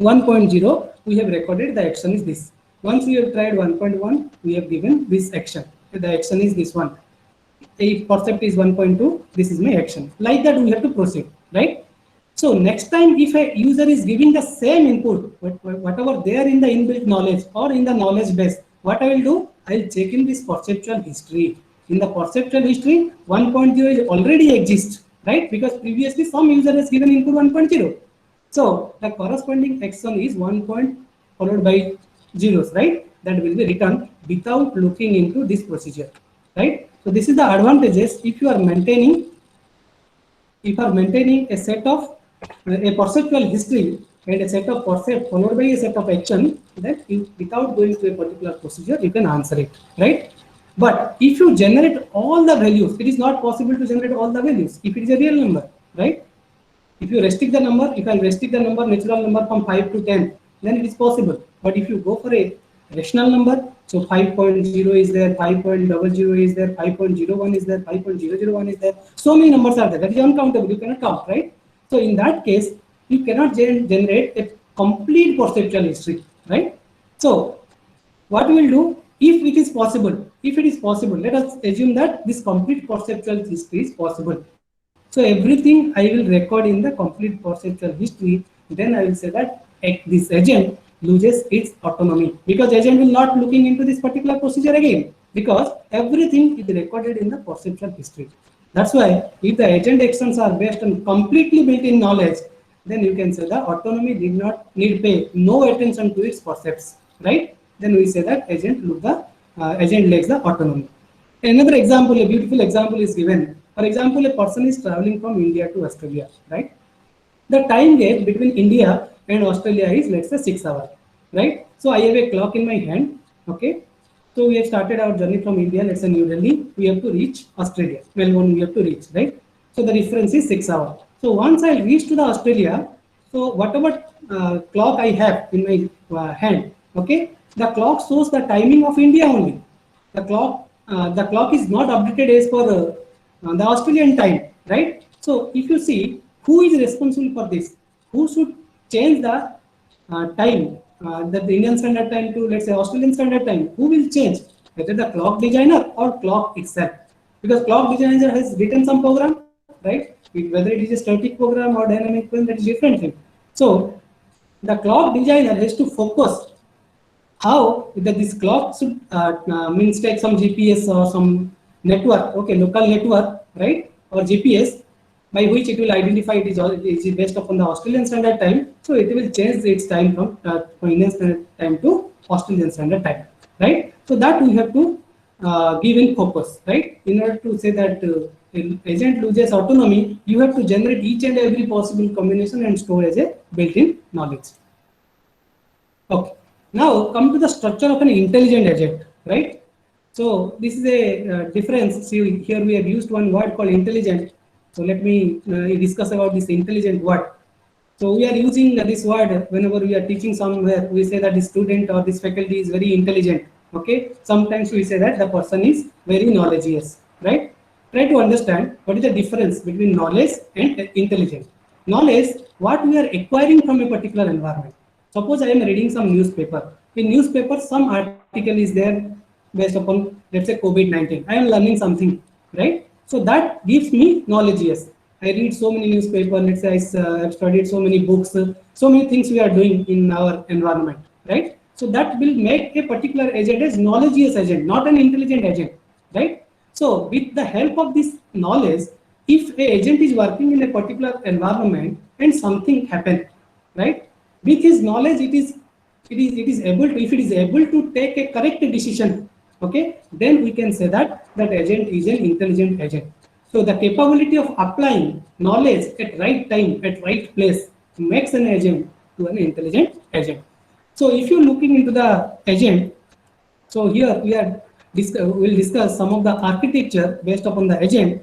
1.0, we have recorded the action is this. Once we have tried 1.1, we have given this action. The action is this one. If percept is 1.2, this is my action. Like that we have to proceed, right? So next time if a user is giving the same input, whatever there in the inbuilt knowledge or in the knowledge base, what I will do? I will check in this perceptual history. In the perceptual history, 1.0 is already exists, right? Because previously some user has given input 1.0. So the corresponding action is 1 point followed by zeros, right? That will be returned without looking into this procedure, right? So this is the advantages if you are maintaining a set of a perceptual history and a set of percept followed by a set of action, that you, without going to a particular procedure, you can answer it, right? But if you generate all the values, it is not possible to generate all the values if it is a real number, right? If you restrict the number, you can restrict the number, natural number from 5 to 10, then it is possible. But if you go for a rational number, so 5.0 is there, 5.00 is there, 5.01 is there, 5.001 is there. So many numbers are there. That is uncountable. You cannot count, right? So in that case, you cannot generate a complete perceptual history, right? So what we will do, if it is possible, let us assume that this complete perceptual history is possible. So everything I will record in the complete perceptual history. Then I will say that this agent loses its autonomy because agent will not looking into this particular procedure again because everything is recorded in the perceptual history. That's why if the agent actions are based on completely built-in knowledge, then you can say the autonomy did not need pay no attention to its percepts, right? Then we say that agent lacks the autonomy. Another example, a beautiful example is given. For example, a person is traveling from India to Australia, right? The time gap between India and Australia is, let's say, 6 hours, right? So I have a clock in my hand, okay? So we have started our journey from India, let's say New Delhi. We have to reach Australia, Melbourne we have to reach, right? So the difference is 6 hours. So once I reach to the Australia, so whatever clock I have in my hand, okay? The clock shows the timing of India only. The clock is not updated as per the Australian time, right? So if you see who is responsible for this, who should change the time, the Indian Standard Time to, let's say, Australian Standard Time, who will change? Whether the clock designer or clock itself, because clock designer has written some program, right? Whether it is a static program or dynamic program, that is different thing. So the clock designer has to focus how that this clock should means take some GPS or some network, okay, local network, right, or GPS, by which it will identify it is based upon the Australian Standard Time. So it will change its time from Indian Standard Time to Australian Standard Time, right? So that we have to give in focus, right? In order to say that agent loses autonomy, you have to generate each and every possible combination and store as a built-in knowledge. Okay. Now come to the structure of an intelligent agent, right? So this is a difference. See, here we have used one word called intelligent. So let me discuss about this intelligent word. So we are using this word whenever we are teaching somewhere. We say that the student or this faculty is very intelligent. Okay. Sometimes we say that the person is very knowledgeous. Right. Try to understand what is the difference between knowledge and intelligence. Knowledge, what we are acquiring from a particular environment. Suppose I am reading some newspaper. In newspaper, some article is there based upon, let's say, COVID-19. I am learning something, right? So that gives me knowledge. Yes, I read so many newspaper. Let's say I've studied so many books. So many things we are doing in our environment, right? So that will make a particular agent as knowledgeous agent, not an intelligent agent, right? So with the help of this knowledge, if a agent is working in a particular environment and something happen, right? With his knowledge, it is able to, if it is able to take a correct decision, okay, then we can say that that agent is an intelligent agent. So the capability of applying knowledge at right time, at right place, makes an agent to an intelligent agent. So if you're looking into the agent, so here we'll discuss some of the architecture based upon the agent.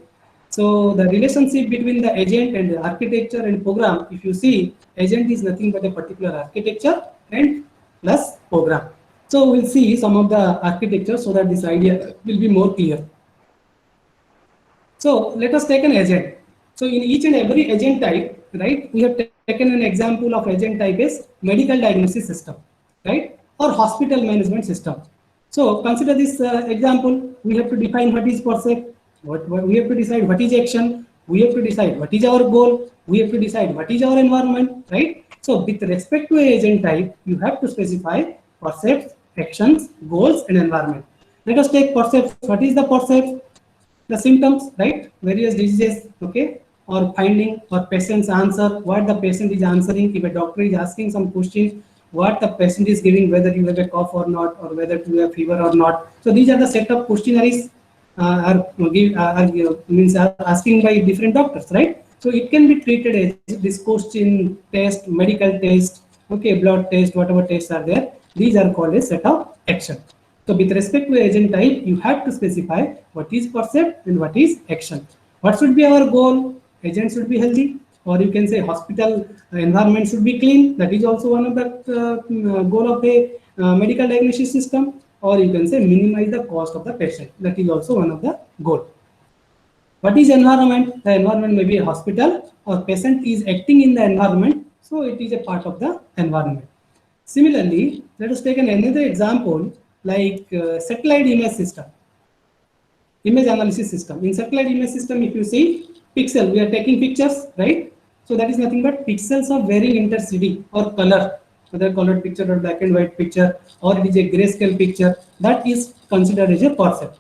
So the relationship between the agent and the architecture and program, if you see, agent is nothing but a particular architecture and plus program. So we'll see some of the architecture so that this idea will be more clear. So let us take an agent. So in each and every agent type, right, we have taken an example of agent type as medical diagnosis system, right, or hospital management system. So consider this example. We have to define what is percept. What we have to decide what is action. We have to decide what is our goal. We have to decide what is our environment, right? So with respect to agent type, you have to specify percepts, actions, goals, and environment. Let us take percepts. What is the percept? The symptoms, right? Various diseases, okay, or finding or patient's answer, what the patient is answering. If a doctor is asking some question, what the patient is giving, whether you have a cough or not, or whether you have fever or not. So these are the set of questionnaires means asking by different doctors, right? So it can be treated as this question, test, medical test, okay, blood test, whatever tests are there. These are called a set of action. So with respect to agent type, you have to specify what is percept and what is action. What should be our goal? Agent should be healthy, or you can say hospital environment should be clean. That is also one of the goal of a medical diagnosis system. Or you can say minimize the cost of the patient. That is also one of the goal. What is environment? The environment may be a hospital, or patient is acting in the environment, so it is a part of the environment. Similarly, let us take another example like satellite image system, image analysis system. In satellite image system, if you see pixel, we are taking pictures, right? So that is nothing but pixels of varying intensity or color, whether colored picture or black and white picture, or it is a grayscale picture, that is considered as a percept.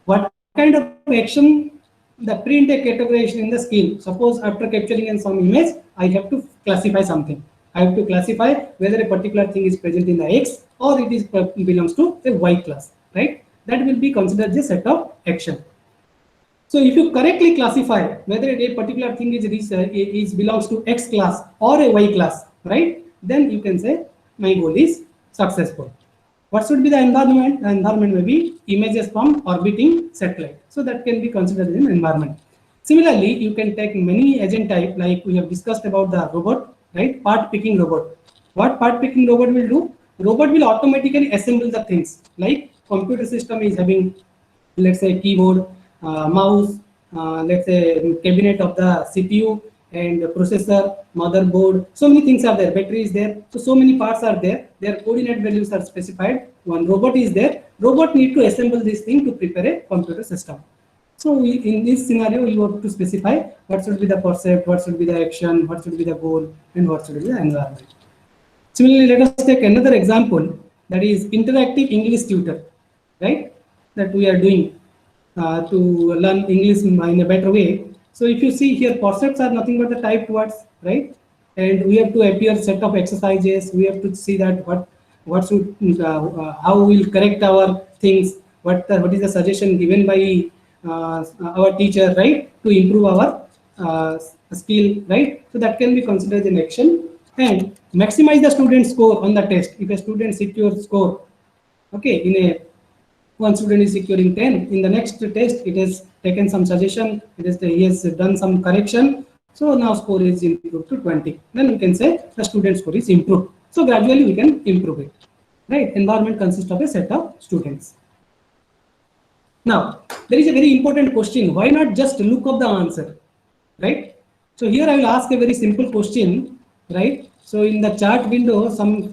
What kind of action? The print a categorization in the scale. Suppose after capturing in some image, I have to classify something. I have to classify whether a particular thing is present in the X or it is belongs to a Y class, right? That will be considered as a set of action. So if you correctly classify whether a particular thing is belongs to X class or a Y class, right? Then you can say my goal is successful. What should be the environment? The environment may be images from orbiting satellite. So that can be considered as an environment. Similarly, you can take many agent type, like we have discussed about the robot, right? Part picking robot. What part picking robot will do? Robot will automatically assemble the things. Like computer system is having, let's say, keyboard, mouse, let's say cabinet of the CPU and processor, motherboard. So many things are there. Battery is there. So many parts are there. Their coordinate values are specified. One robot is there. Robot need to assemble this thing to prepare a computer system. So in this scenario, you have to specify what should be the percept, what should be the action, what should be the goal, and what should be the environment. Similarly, let us take another example, that is interactive English tutor, right? That we are doing to learn English in a better way. So if you see here, percepts are nothing but the typed words, right? And we have to appear set of exercises. We have to see that what should how we will correct our things. What is the suggestion given by our teacher, right, to improve our skill, right? So that can be considered an action. And maximize the student score on the test. If a student secures score, okay, in a one student is securing 10, in the next test it has taken some suggestion, he has done some correction, So now score is improved to 20. Then we can say the student score is improved. So gradually we can improve it. Right? Environment consists of a set of students. Now, there is a very important question. Why not just look up the answer? Right? So here I will ask a very simple question. Right? So in the chart window,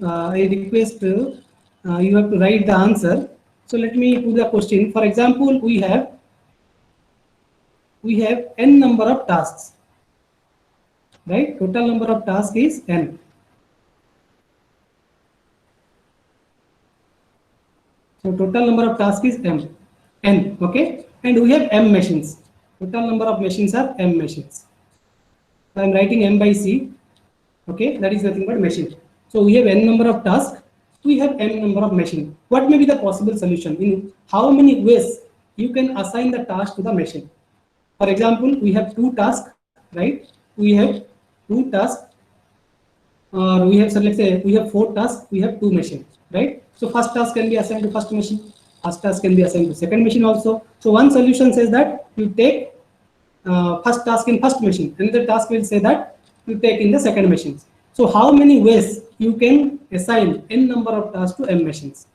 I request you have to write the answer. So let me put the question. For example, we have n number of tasks. Right? Total number of tasks is n. So total number of tasks is n, okay, and we have m machines. Total number of machines are m machines. So I am writing m by c, okay, that is nothing but machine. So we have n number of tasks, we have m number of machine. What may be the possible solution? In how many ways you can assign the task to the machine? For example, we have 2 tasks, right? We have 2 tasks, or we have, so let's say we have 4 tasks, we have 2 machines, right? So first task can be assigned to first machine, first task can be assigned to second machine also. So one solution says that you take first task in first machine, another task will say that you take in the second machine. So how many ways you can assign n number of tasks to m machines?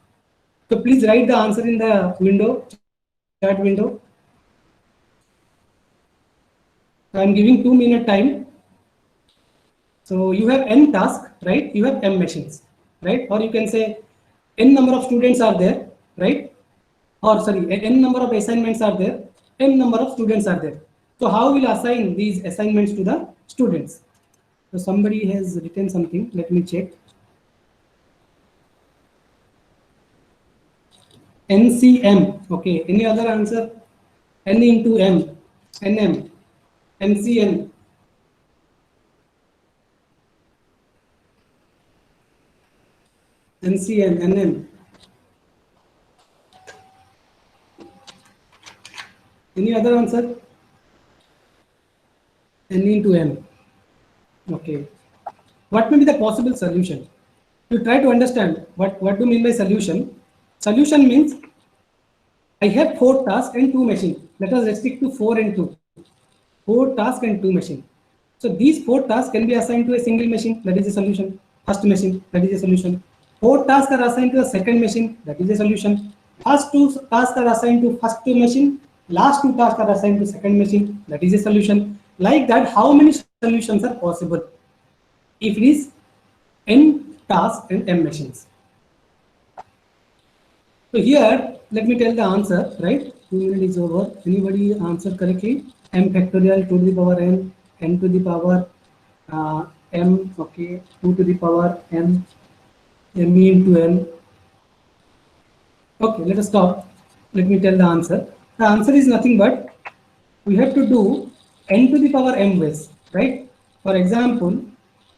So please write the answer in the window, chat window. I am giving 2-minute time. So you have n tasks, right? You have m machines, right? Or you can say n number of students are there, right? Or sorry, n number of assignments are there, m number of students are there. So how will assign these assignments to the students? So somebody has written something. Let me check. NCM. Okay. Any other answer? N into M, NM, NCN. NCN, NM. Any other answer? N into M. Okay. What may be the possible solution? You try to understand what do you mean by solution. Solution means I have 4 tasks and 2 machines. Let us restrict to 4 and 2. 4 tasks and 2 machines. So these 4 tasks can be assigned to a single machine. That is a solution. First machine. That is a solution. 4 tasks are assigned to a second machine. That is a solution. First 2 tasks are assigned to first machine. Last 2 tasks are assigned to second machine. That is a solution. Like that, how many solutions are possible? If it is n tasks and m machines. So here, let me tell the answer, right? 2 minutes is over. Anybody answer correctly? M factorial 2 to the power n, n to the power m, okay, 2 to the power m, m into n. Okay, let us stop. Let me tell the answer. The answer is nothing but we have to do n to the power m ways, right? For example,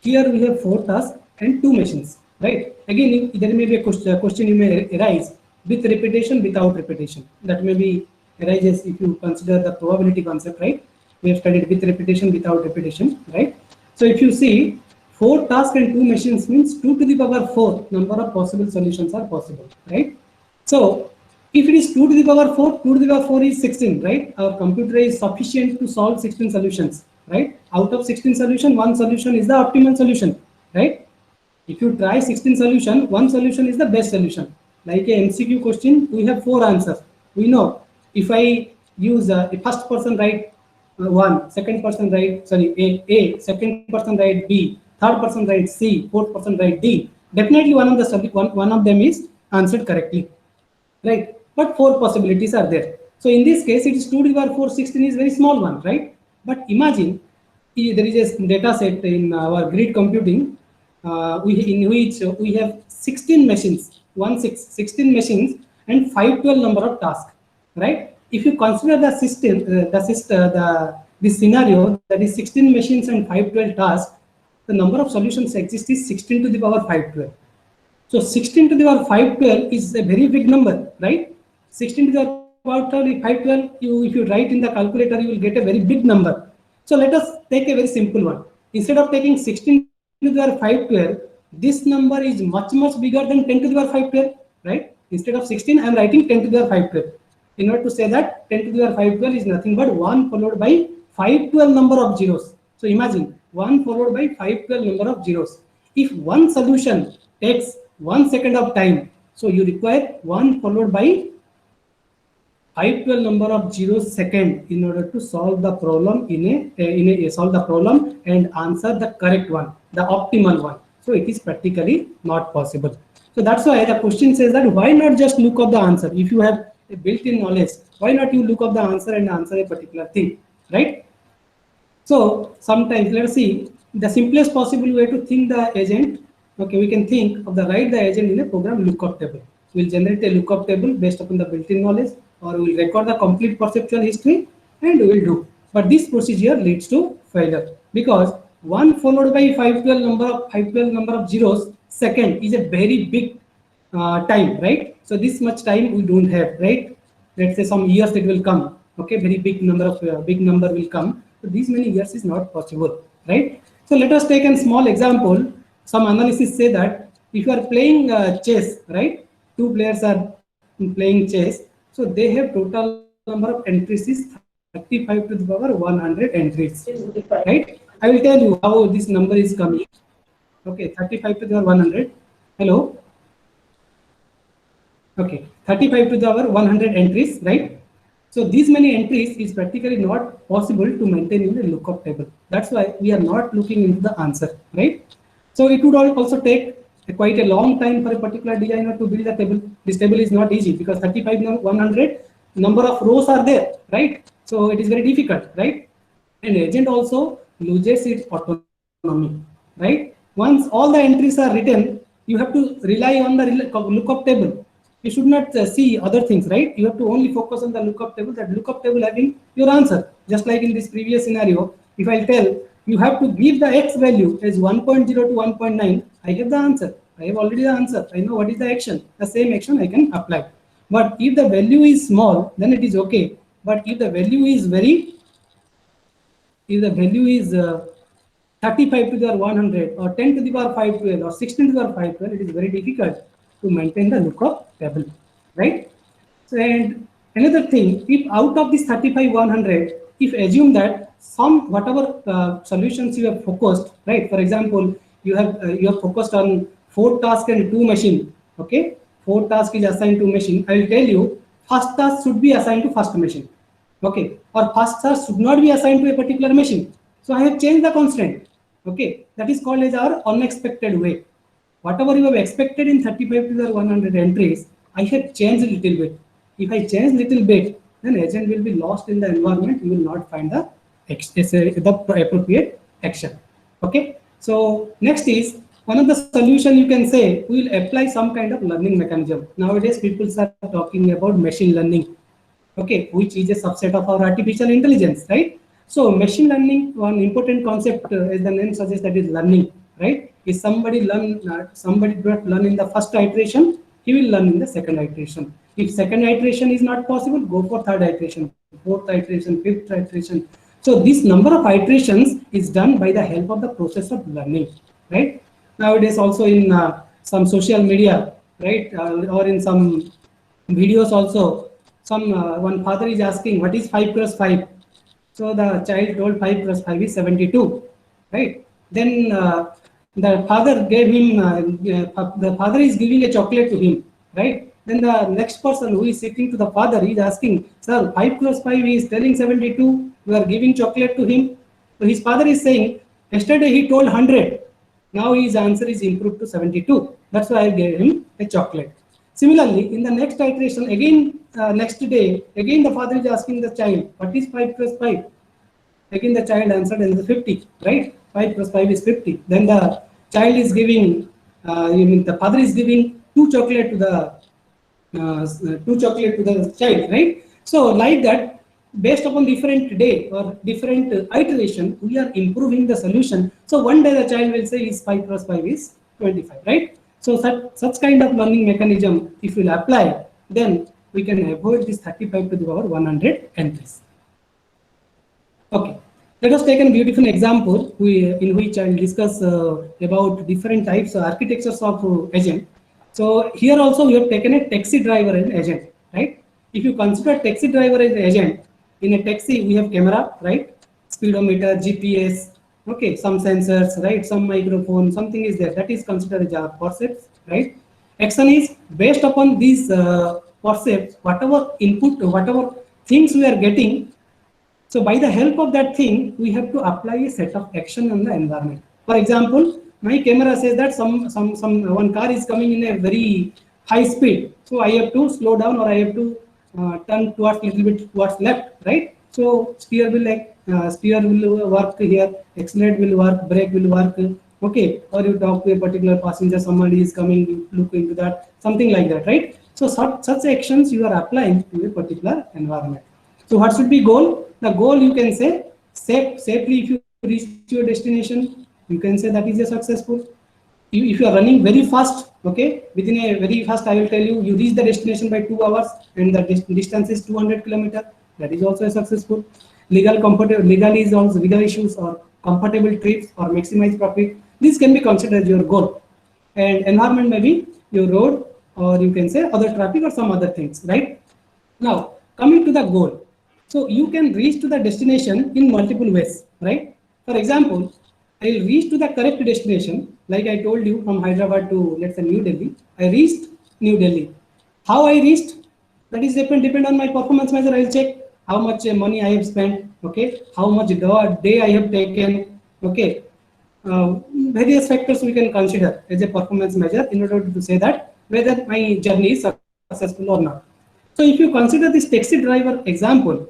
here we have 4 tasks and 2 machines, right? Again, there may be a question you may arise with repetition, without repetition. That may be arises if you consider the probability concept, right? We have studied with repetition, without repetition, right? So if you see 4 tasks and 2 machines means 2 to the power 4 number of possible solutions are possible, right? So if it is 2 to the power 4, 2 to the power 4 is 16, right? Our computer is sufficient to solve 16 solutions, right? Out of 16 solutions, 1 solution is the optimal solution, right? If you try 16 solutions, 1 solution is the best solution. Like a MCQ question, we have 4 answers. We know if I use a first person write 1, second person write, sorry, A, second person write B, third person write C, fourth person write D. Definitely one of them is answered correctly, right? But 4 possibilities are there. So in this case, it is 2 to the power 4, 16 is very small one, right? But imagine there is a data set in our grid computing in which we have 16 machines, 16 machines and 512 number of tasks, right? If you consider the system, this scenario, that is 16 machines and 512 tasks, the number of solutions exist is 16 to the power 512. So 16 to the power 512 is a very big number, right? 16 to the power 512, if you write in the calculator, you will get a very big number. So let us take a very simple one. Instead of taking 16 to the power 512, this number is much bigger than 10 to the power 512, right? Instead of 16, I am writing 10 to the power 512. In order to say that 10 to the power 512 is nothing but 1 followed by 512 number of zeros. So imagine 1 followed by 512 number of zeros. If one solution takes 1 second of time, so you require 1 followed by 512 number of zeros second in order to solve the problem solve the problem and answer the correct one, the optimal one. So it is practically not possible. So that's why the question says that why not just look up the answer? If you have a built-in knowledge, why not you look up the answer and answer a particular thing, right? So sometimes let's see the simplest possible way to think the agent. Okay, we can think of the write the agent in a program lookup table. We'll generate a lookup table based upon the built-in knowledge, or we'll record the complete perceptual history and we will do. But this procedure leads to failure because 1 followed by 512 number of zeros second is a very big time, right? So this much time we don't have, right? Let's say some years it will come. Okay, very big number will come. So these many years is not possible, right? So let us take a small example. Some analysis say that if you are playing chess, right? Two players are playing chess. So they have total number of entries is 35 to the power 100 entries, right? I will tell you how this number is coming. Okay, 35 to the power 100. Hello. Okay, 35 to the power 100 entries, right? So these many entries is practically not possible to maintain in the lookup table. That's why we are not looking into the answer, right? So it would also take quite a long time for a particular designer to build a table. This table is not easy because 35 100 number of rows are there, right? So it is very difficult, right? And agent also loses its autonomy, right? Once all the entries are written, you have to rely on the lookup table. You should not see other things, right? You have to only focus on the lookup table. That lookup table having your answer. Just like in this previous scenario, if I tell you have to give the x value as 1.0 to 1.9, I have the answer. I have already the answer. I know what is the action. The same action I can apply. But if the value is small, then it is okay. But if the value is 35 to the power 100 or 10 to the power 512 or 16 to the power 512, it is very difficult to maintain the lookup table, right? So, and another thing, if out of this 35 100, if assume that some whatever solutions you have focused, right? For example, you have focused on 4 tasks and 2 machine. Okay, 4 tasks is assigned to machine. I will tell you, first task should be assigned to first machine. Okay, or first task should not be assigned to a particular machine. So I have changed the constraint. Okay, that is called as our unexpected way. Whatever you have expected in 35 to the 100 entries, I have changed a little bit. If I change little bit, then agent will be lost in the environment. You will not find the appropriate action. Okay. So next is one of the solution you can say we will apply some kind of learning mechanism. Nowadays people are talking about machine learning. Okay, which is a subset of our artificial intelligence, right? So machine learning, one important concept, as the name suggests, that is learning, right? If somebody somebody did not learn in the first iteration, he will learn in the second iteration. If second iteration is not possible, go for third iteration, fourth iteration, fifth iteration. So this number of iterations is done by the help of the process of learning, right? Nowadays also in some social media, right, or in some videos also, one father is asking what is 5 plus 5. So the child told 5 plus 5 is 72, right? Then the father gave him, the father is giving a chocolate to him, right? Then the next person who is sitting to the father is asking, sir, 5 plus 5 is telling 72, you are giving chocolate to him. So his father is saying, yesterday he told 100, now his answer is improved to 72. That's why I gave him a chocolate. Similarly, in the next iteration, again, next day, again the father is asking the child, what is 5 plus 5? Again the child answered as 50, right? 5 plus 5 is 50. Then the child is giving, the father is giving 2 chocolate to the child, right? So like that, based upon different day or different iteration, we are improving the solution. So one day the child will say is 5 plus 5 is 25, right? So such kind of learning mechanism, if we will apply, then we can avoid this 35 to the power 100 entries. Okay, let us take a beautiful example in which I will discuss about different types of architectures of agent. So here also we have taken a taxi driver as agent, right? If you consider taxi driver as agent, in a taxi we have camera, right? Speedometer, GPS, Okay, some sensors, right? Some microphone, something is there. That is considered as our percepts, right? Action is based upon these percepts, whatever input, whatever things we are getting. So by the help of that thing, we have to apply a set of action on the environment. For example, my camera says that some one car is coming in a very high speed. So I have to slow down, or I have to turn towards little bit towards left, right? So steer will work here, accelerate will work, brake will work. Okay, or you talk to a particular passenger, somebody is coming, you look into that, something like that, right? So such actions you are applying to a particular environment. So what should be goal? The goal, you can say, safely if you reach your destination, you can say that is a successful. If you are running very fast, okay, within a very fast, I will tell you, you reach the destination by 2 hours and the distance is 200 kilometers, that is also a successful. Legal issues or comfortable trips or maximize profit, this can be considered your goal. And environment may be your road, or you can say other traffic or some other things, right? Now, coming to the goal. So you can reach to the destination in multiple ways, right? For example, I will reach to the correct destination, like I told you, from Hyderabad to, let's say, New Delhi. I reached New Delhi. How I reached? That is depend on my performance measure. I will check how much money I have spent, okay, how much day I have taken, okay. Various factors we can consider as a performance measure in order to say that whether my journey is successful or not. So if you consider this taxi driver example,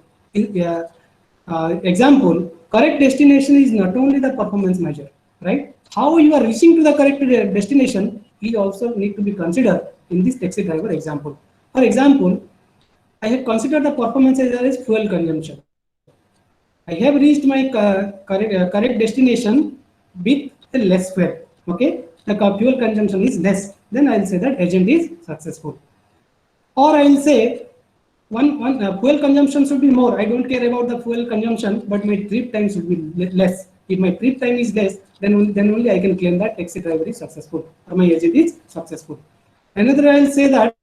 correct destination is not only the performance measure, right? How you are reaching to the correct destination is also need to be considered in this taxi driver example. For example, I have considered the performance as fuel consumption. I have reached my correct destination with a less fuel. Okay, the fuel consumption is less. Then I will say that agent is successful. Or I will say one fuel consumption should be more. I don't care about the fuel consumption, but my trip time should be less. If my trip time is less, then only I can claim that taxi driver is successful or my agent is successful. Another, I will say that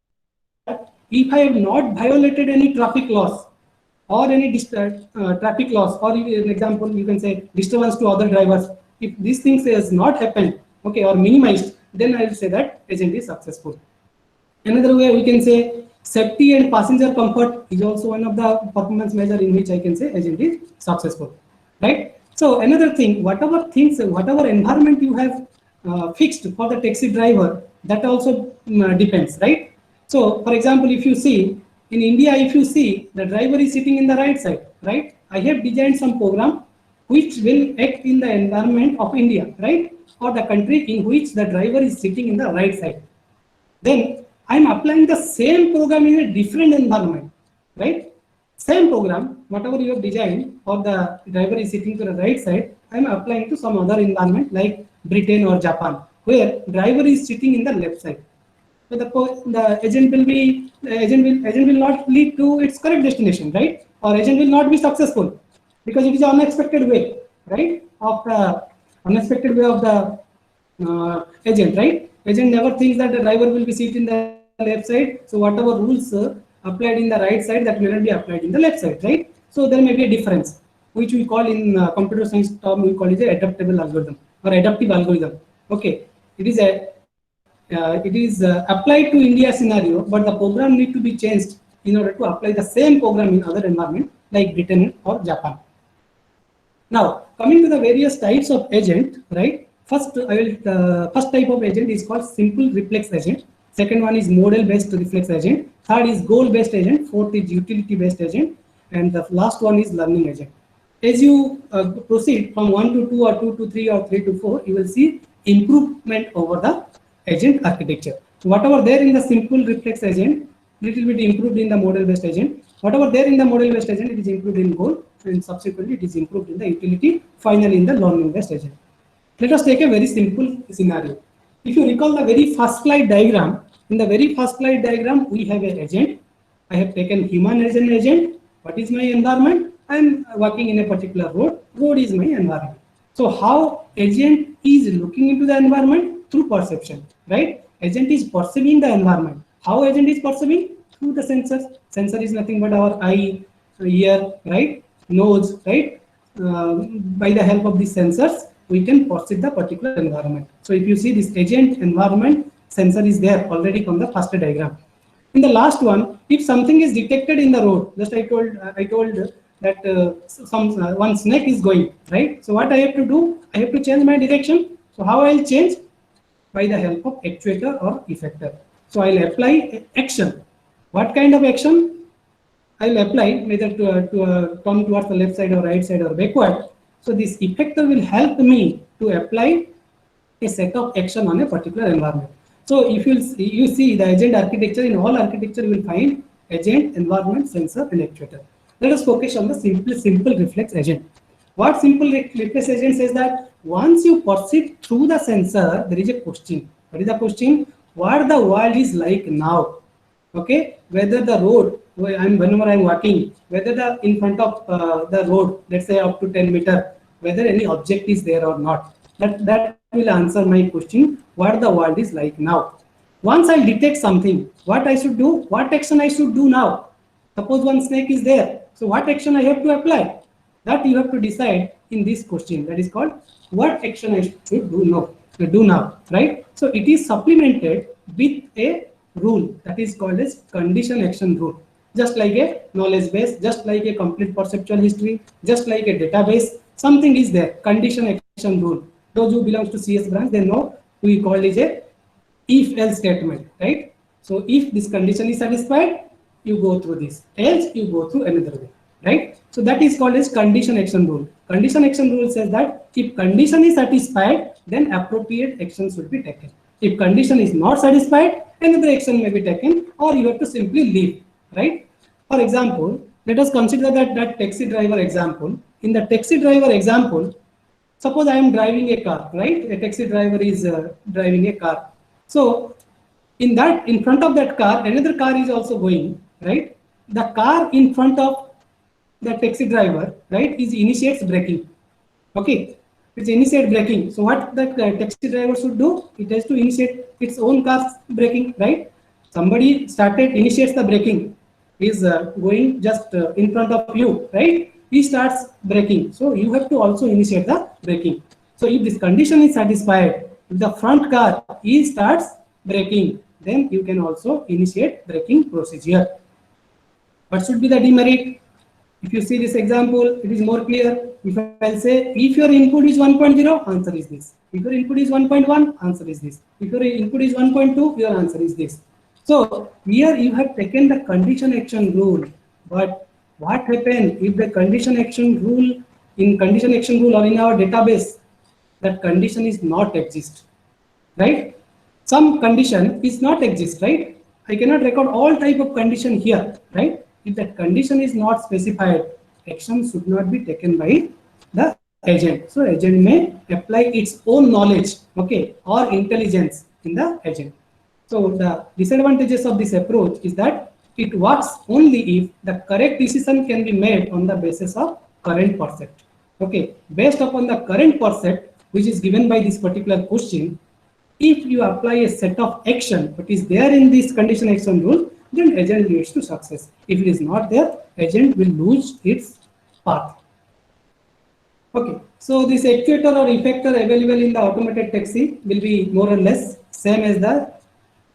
if I have not violated any traffic laws or any traffic laws, or an example, you can say disturbance to other drivers, if these things has not happened, okay, or minimized, then I will say that agent is successful. Another way we can say safety and passenger comfort is also one of the performance measure in which I can say agent is successful, right? So another thing, whatever environment you have fixed for the taxi driver, that also depends, right? So for example, if you see in India, if you see the driver is sitting in the right side, right? I have designed some program which will act in the environment of India, right? Or the country in which the driver is sitting in the right side. Then I am applying the same program in a different environment, right? Same program, whatever you have designed for the driver is sitting to the right side, I am applying to some other environment like Britain or Japan, where driver is sitting in the left side. So the agent will not lead to its correct destination, right? Or agent will not be successful because it is an unexpected way, right? Of the unexpected way of the agent, right? Agent never thinks that the driver will be seated in the left side. So whatever rules applied in the right side, that may not be applied in the left side, right? So there may be a difference, which we call in computer science term, we call it the adaptable algorithm or adaptive algorithm. Okay, it is applied to India scenario, but the program need to be changed in order to apply the same program in other environment like Britain or Japan. Now, coming to the various types of agent, right? First type of agent is called simple reflex agent. Second one is model-based reflex agent. Third is goal-based agent. Fourth is utility-based agent. And the last one is learning agent. As you proceed from 1 to 2 or 2 to 3 or 3 to 4, you will see improvement over the agent architecture. So whatever there in the simple reflex agent, little bit improved in the model-based agent. Whatever there in the model-based agent, it is improved in goal, and subsequently it is improved in the utility, finally in the learning-based agent. Let us take a very simple scenario. If you recall the very first slide diagram, in the very first slide diagram, we have an agent. I have taken human as an agent. What is my environment? I am working in a particular road. Road is my environment. So how agent is looking into the environment? Through perception, right? Agent is perceiving the environment. How agent is perceiving? Through the sensors. Sensor is nothing but our eye, ear, right? Nose, right? by the help of these sensors, we can perceive the particular environment. So if you see this agent environment sensor is there already from the first diagram. In the last one, if something is detected in the road, just I told that one snake is going, right? So what I have to do? I have to change my direction. So how I will change? By the help of actuator or effector. So I'll apply action. What kind of action? I'll apply whether to come towards the left side or right side or backward. So this effector will help me to apply a set of action on a particular environment. So if you see the agent architecture, in all architecture you will find agent, environment, sensor and actuator. Let us focus on the simple reflex agent. What simple reflex agent says that once you perceive through the sensor, there is a question. What is the question? What the world is like now? Okay, whether the road, whenever I'm walking, whether the in front of the road, let's say up to 10 meter, whether any object is there or not. That will answer my question, what the world is like now. Once I detect something, what I should do, what action I should do now. Suppose one snake is there, so what action I have to apply? That you have to decide in this question. That is called what action I should do now, right? So it is supplemented with a rule that is called as condition action rule. Just like a knowledge base, just like a complete perceptual history, just like a database, something is there, condition action rule. Those who belongs to CS branch, they know we call it a if-else statement, right? So if this condition is satisfied, you go through this, else you go through another way, right? So that is called as condition action rule. Condition action rule says that if condition is satisfied, then appropriate actions should be taken. If condition is not satisfied, another action may be taken, or you have to simply leave, right? For example, let us consider that taxi driver example. In the taxi driver example, suppose I am driving a car, right? A taxi driver is driving a car. So in front of that car, another car is also going, right? The car in front of the taxi driver, right, initiates braking. Okay, it's initiate braking. So what the taxi driver should do? It has to initiate its own car's braking, right? Somebody initiates the braking. Is going just in front of you, right? He starts braking. So you have to also initiate the braking. So if this condition is satisfied, if the front car starts braking, then you can also initiate braking procedure. What should be the demerit? If you see this example, it is more clear. If I'll say, if your input is 1.0, answer is this. If your input is 1.1, answer is this. If your input is 1.2, your answer is this. So here you have taken the condition action rule. But what happens if the condition action rule, or in our database, that condition is not exist, right? Some condition is not exist, right? I cannot record all type of condition here, right? If that condition is not specified, action should not be taken by the agent. So agent may apply its own knowledge, okay, or intelligence in the agent. So the disadvantages of this approach is that it works only if the correct decision can be made on the basis of current percept. Okay, based upon the current percept, which is given by this particular question, if you apply a set of action that is there in this condition action rule, then agent leads to success. If it is not there, agent will lose its path. Okay, so this actuator or effector available in the automated taxi will be more or less same as the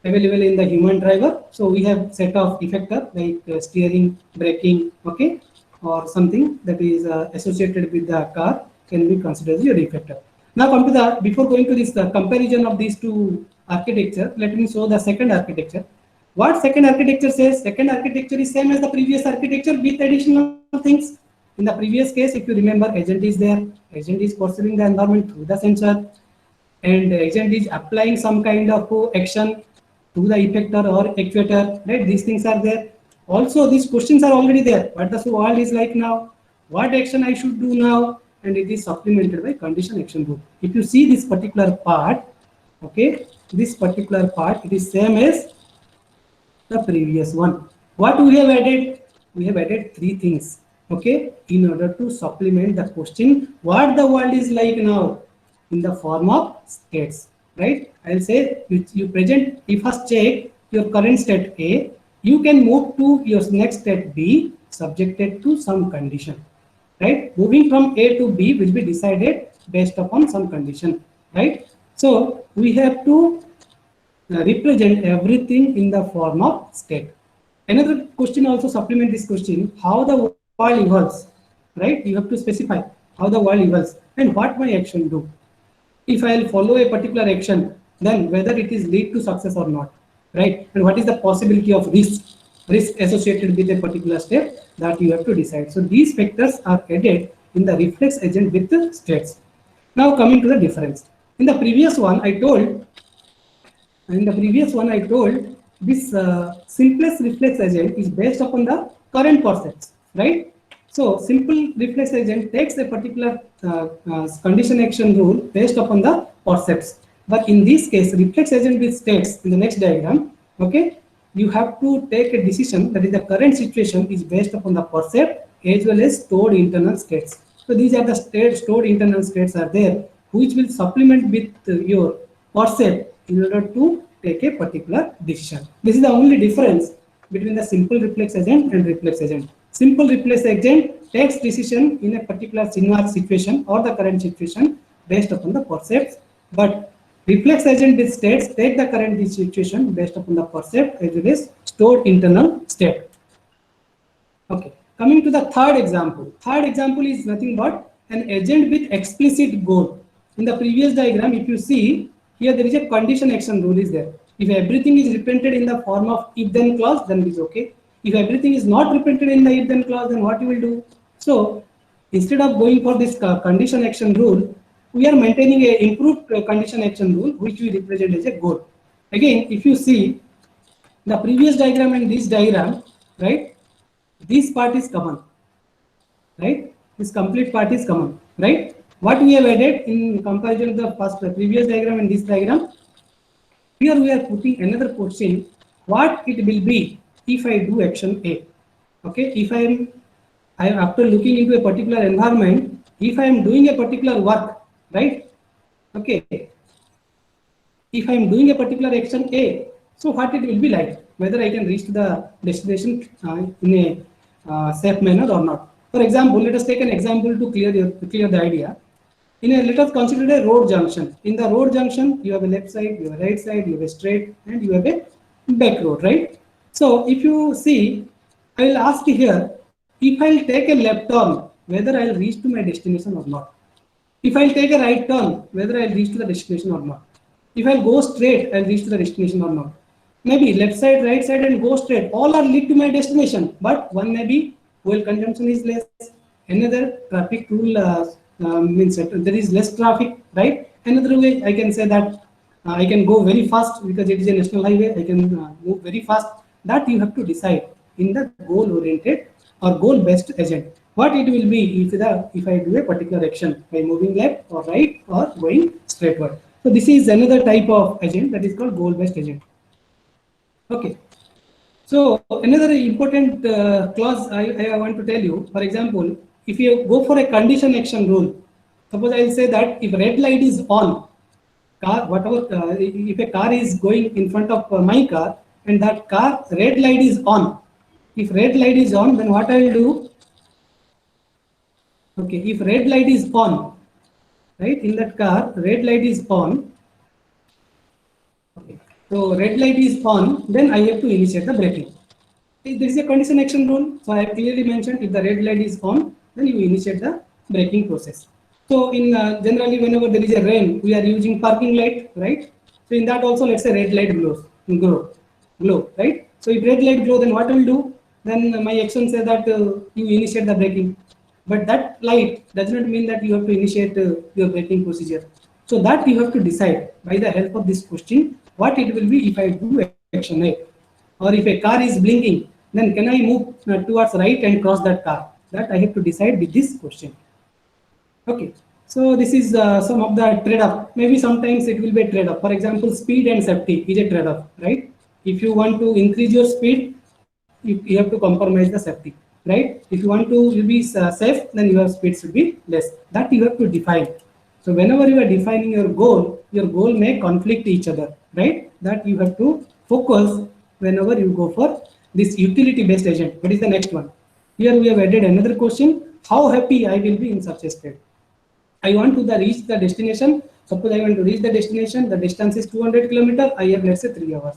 available in the human driver. So we have set of effector like steering, braking, okay, or something that is associated with the car can be considered as your effector. Now come to the, before going to this comparison of these two architecture, let me show the second architecture. What second architecture says? Second architecture is same as the previous architecture with additional things. In the previous case, if you remember, agent is there, agent is perceiving the environment through the sensor, and agent is applying some kind of action to the effector or actuator, right? These things are there. Also, these questions are already there. What the world is like now? What action I should do now? And it is supplemented by condition action rule. If you see this particular part, okay, this particular part, it is same as the previous one. What we have added? We have added three things, okay, in order to supplement the question, what the world is like now, in the form of states, right? I'll say you first check your current state A, you can move to your next state B subjected to some condition, right? Moving from A to B will be decided based upon some condition, right? So we have to represent everything in the form of state. Another question also supplement this question, how the world evolves, right? You have to specify how the world evolves and what my action do. If I will follow a particular action, then whether it is lead to success or not, right? And what is the possibility of risk associated with a particular step that you have to decide. So these factors are added in the reflex agent with the states. Now coming to the difference. In the previous one, I told this simplest reflex agent is based upon the current percepts, right? So simple reflex agent takes a particular condition action rule based upon the percepts. But in this case, reflex agent with states in the next diagram, okay, you have to take a decision that is the current situation is based upon the percept as well as stored internal states. So these are the stored internal states are there, which will supplement with your percept in order to take a particular decision. This is the only difference between the simple reflex agent and reflex agent. Simple reflex agent takes decision in a particular situation or the current situation based upon the percepts, but reflex agent with states take the current situation based upon the percept as well as stored internal state. Okay, coming to the third example. Third example is nothing but an agent with explicit goal. In the previous diagram, if you see, here there is a condition action rule is there. If everything is represented in the form of if-then clause, then it is okay. If everything is not represented in the if-then clause, then what you will do? So instead of going for this condition action rule, we are maintaining a improved condition action rule, which we represent as a goal. Again, if you see the previous diagram and this diagram, right? This part is common, right? This complete part is common, right? What we have added in comparison to the previous diagram and this diagram, here we are putting another question, what it will be if I do action A. Okay, if I am after looking into a particular environment, if I am doing a particular work, right? Okay, if I am doing a particular action A, so what it will be like, whether I can reach to the destination in a safe manner or not. For example, let us take an example to clear the idea. Let us consider a road junction. In the road junction, you have a left side, you have a right side, you have a straight, and you have a back road, right? So if you see, I will ask here, if I will take a left turn, whether I will reach to my destination or not. If I will take a right turn, whether I will reach to the destination or not. If I will go straight, I will reach to the destination or not. Maybe left side, right side, and go straight. All are lead to my destination, but one may be fuel consumption is less. Another traffic rule means that there is less traffic, right? Another way I can say that I can go very fast because it is a national highway. I can move very fast. That you have to decide in the goal-oriented or goal-based agent. What it will be if I do a particular action by moving left or right or going straightward. So this is another type of agent that is called goal-based agent. Okay. So another important clause I want to tell you. For example, if you go for a condition action rule, suppose I will say that if red light is on, if a car is going in front of my car and that car red light is on, if red light is on, then what I will do? Okay, if red light is on, right, in that car red light is on. Okay, so red light is on, then I have to initiate the braking. There is a condition action rule, so I have clearly mentioned if the red light is on, then you initiate the braking process. So in generally whenever there is a rain, we are using parking light, right? So in that also, let's say red light glow, right? So if red light glow, then what I will do? Then my action says that you initiate the braking. But that light does not mean that you have to initiate your braking procedure. So that you have to decide by the help of this question, what it will be if I do action A. Or if a car is blinking, then can I move towards right and cross that car? That I have to decide with this question. Okay, so this is some of the trade-off. Maybe sometimes it will be a trade-off. For example, speed and safety is a trade-off, right? If you want to increase your speed, you have to compromise the safety, right? If you want to be safe, then your speed should be less. That you have to define. So whenever you are defining your goal may conflict each other, right? That you have to focus whenever you go for this utility-based agent. What is the next one? Here we have added another question. how happy I will be in such a state. I want to reach the destination. Suppose I want to reach the destination, the distance is 200 kilometers, I have let's say 3 hours.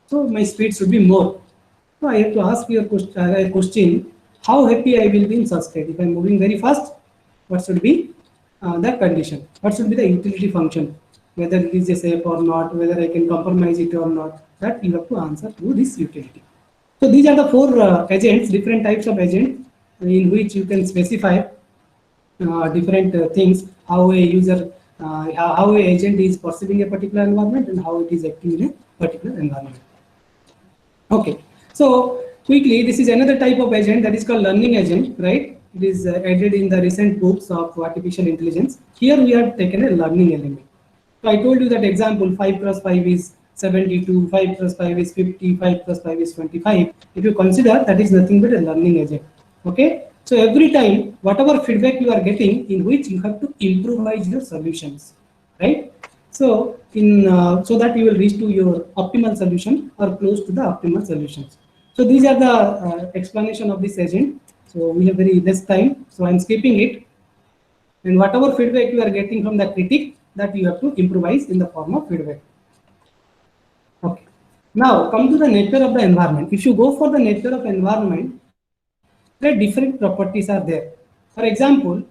So my speed should be more. So I have to ask your question, how happy I will be in such state. If I am moving very fast, what should be the condition? What should be the utility function? Whether it is a safe or not, whether I can compromise it or not, that you have to answer through this utility. So these are the four agents, different types of agents in which you can specify different things, how a user, how a agent is perceiving a particular environment and how it is acting in a particular environment. Okay, so quickly, this is another type of agent that is called learning agent, right? It is added in the recent books of artificial intelligence. Here we have taken a learning element. So I told you that example 5 plus 5 is 72, 5 plus 5 is 50, 5 plus 5 is 25. If you consider, that is nothing but a learning agent. Okay, so every time whatever feedback you are getting, in which you have to improvise your solutions, right? So so that you will reach to your optimal solution or close to the optimal solutions. So these are the explanation of this agent. So we have very less time, so I'm skipping it. And whatever feedback you are getting from the critic, that you have to improvise in the form of feedback. Okay. Now come to the nature of the environment. If you go for the nature of environment, there are different properties are there. For example,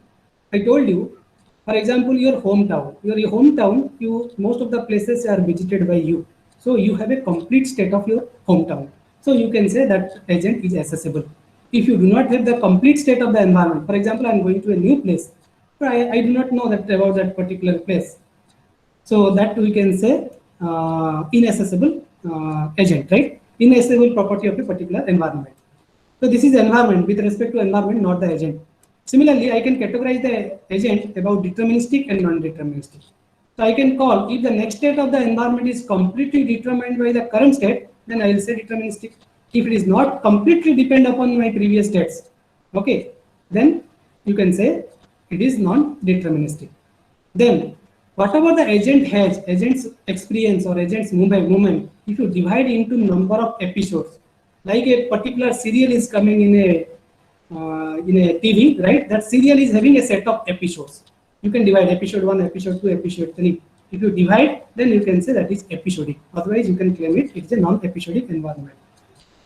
I told you, for example, your hometown. Your hometown, most of the places are visited by you. So you have a complete state of your hometown. So you can say that agent is accessible. If you do not have the complete state of the environment, for example, I'm going to a new place, I do not know that about that particular place. So that we can say inaccessible agent, right? Inaccessible property of a particular environment. So this is environment with respect to environment, not the agent. Similarly, I can categorize the agent about deterministic and non-deterministic. So I can call, if the next state of the environment is completely determined by the current state, then I will say deterministic. If it is not completely depend upon my previous states, okay, then you can say it is non-deterministic. Then whatever the agent has, agent's experience or agent's movement, if you divide into number of episodes, like a particular serial is coming in a TV, right? That serial is having a set of episodes. You can divide episode 1, episode 2, episode 3. If you divide, then you can say that is episodic. Otherwise, you can claim it's a non-episodic environment.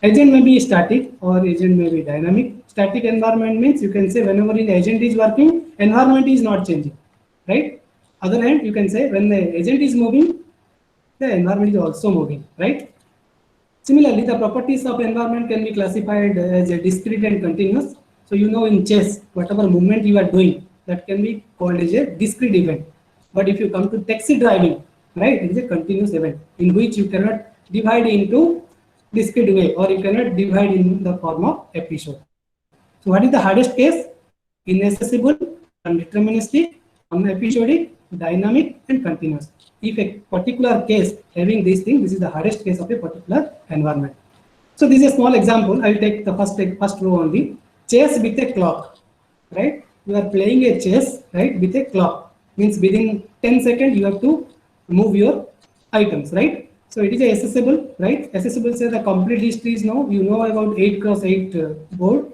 Agent may be static or agent may be dynamic. Static environment means you can say whenever an agent is working, environment is not changing, right? Other hand, you can say when the agent is moving, the environment is also moving, right? Similarly, the properties of environment can be classified as a discrete and continuous. So you know in chess, whatever movement you are doing, that can be called as a discrete event. But if you come to taxi driving, right, it is a continuous event in which you cannot divide into discrete way or you cannot divide in the form of episode. So what is the hardest case? Inaccessible, undeterministic, non-episodic, dynamic, and continuous. If a particular case having these things, this is the hardest case of a particular environment. So this is a small example. I will take the first row only. Chess with a clock, right? You are playing a chess, right, with a clock. Means within 10 seconds you have to move your items, right? So it is accessible, right? Accessible says the complete history is known. You know about 8x8 board.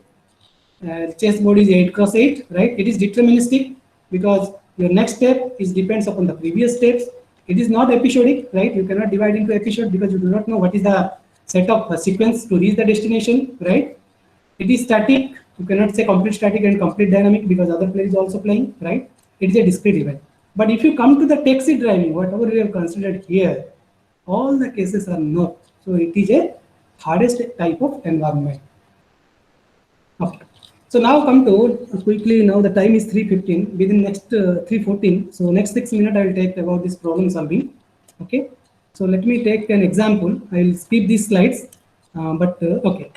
Chess board is 8x8, right? It is deterministic because your next step depends upon the previous steps. It is not episodic, right? You cannot divide into episode because you do not know what is the set of sequence to reach the destination, right? It is static. You cannot say complete static and complete dynamic because other player is also playing, right? It is a discrete event. But if you come to the taxi driving, whatever we have considered here, all the cases are no. So it is a hardest type of environment. Okay. So now come to quickly, now the time is 3:15, within next 3:14. So next 6 minutes I will take about this problem solving. Okay. So let me take an example. I will skip these slides, okay.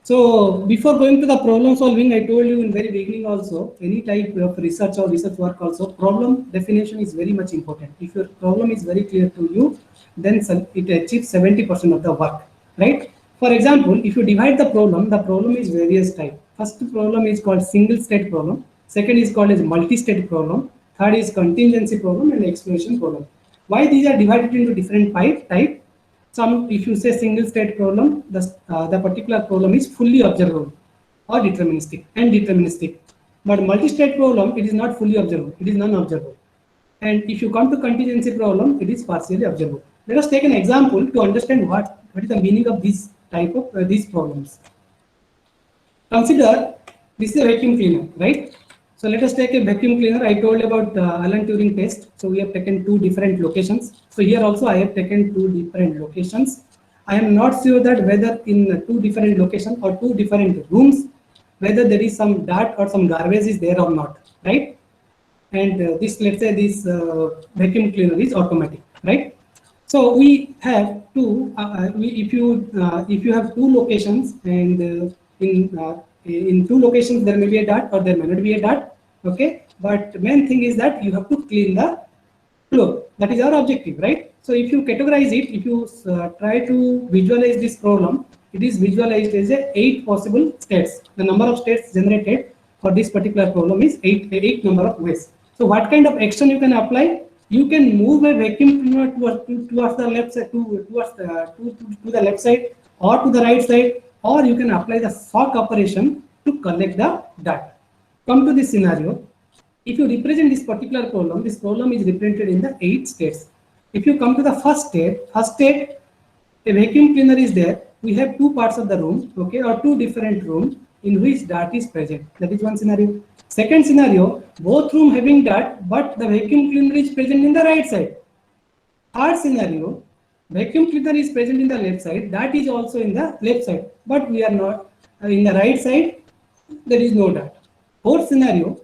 So before going to the problem solving, I told you in very beginning also, any type of research or research work also, problem definition is very much important. If your problem is very clear to you, then it achieves 70% of the work, right? For example, if you divide the problem is various type. First problem is called single state problem. Second is called as multi-state problem. Third is contingency problem and exploration problem. Why these are divided into different type? Some, if you say single state problem, the particular problem is fully observable or deterministic and deterministic. But multi-state problem, it is not fully observable. It is non-observable. And if you come to contingency problem, it is partially observable. Let us take an example to understand what is the meaning of this type of these problems. Consider this is a vacuum cleaner, right? So let us take a vacuum cleaner. I told about Alan Turing test. So we have taken two different locations. So here also I have taken two different locations. I am not sure that whether in two different locations or two different rooms, whether there is some dirt or some garbage is there or not, right? And this, let's say this vacuum cleaner is automatic, right? So we have two. If you have two locations, and in two locations there may be a dirt or there may not be a dirt. Okay, but main thing is that you have to clean the floor. That is our objective, right? So if you categorize it, if you try to visualize this problem, it is visualized as a 8 possible states. The number of states generated for this particular problem is 8 number of ways. So what kind of action you can apply? You can move a vacuum cleaner towards the left side, to the left side or to the right side, or you can apply the sock operation to collect the dirt. Come to this scenario. If you represent this particular problem, this problem is represented in the 8 states. If you come to the first state, a vacuum cleaner is there. We have two parts of the room, okay, or two different rooms in which dirt is present. That is one scenario. Second scenario, both rooms having dirt, but the vacuum cleaner is present in the right side. Third scenario, vacuum cleaner is present in the left side, dirt is also in the left side, but we are not in the right side, there is no dirt. Fourth scenario,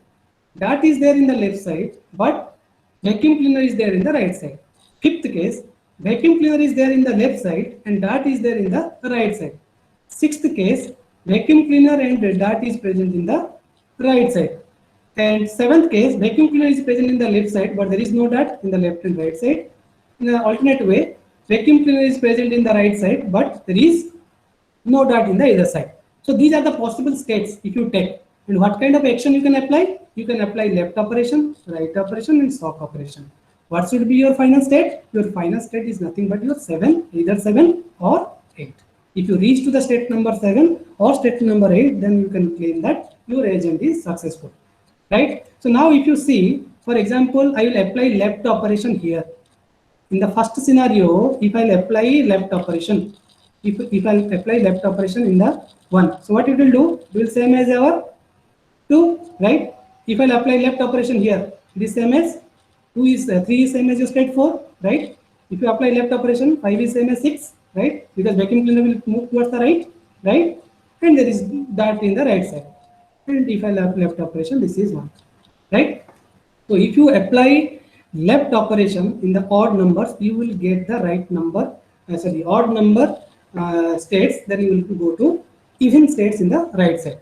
dirt is there in the left side, but vacuum cleaner is there in the right side. Fifth case, vacuum cleaner is there in the left side and dirt is there in the right side. Sixth case, vacuum cleaner and dirt is present in the right side. And seventh case, vacuum cleaner is present in the left side, but there is no dirt in the left and right side. In an alternate way, vacuum cleaner is present in the right side, but there is no dirt in the either side. So these are the possible states if you take. And what kind of action you can apply? You can apply left operation, right operation, and sock operation. What should be your final state? Your final state is nothing but your 7, either 7 or 8. If you reach to the state number 7 or state number 8, then you can claim that your agent is successful, right? So now if you see, for example, I will apply left operation here. In the first scenario, if I'll apply left operation, if I'll apply left operation in the 1, so what it will do? It will same as our 2, right? If I'll apply left operation here, this same as 2 is 3 is same as your state 4, right? If you apply left operation, 5 is same as 6, right? Because vacuum cleaner will move towards the right, right? And there is dirt in the right side. And if I have left operation, this is 1, right? So if you apply left operation in the odd numbers, you will get the right number, odd number states, then you will go to even states in the right side.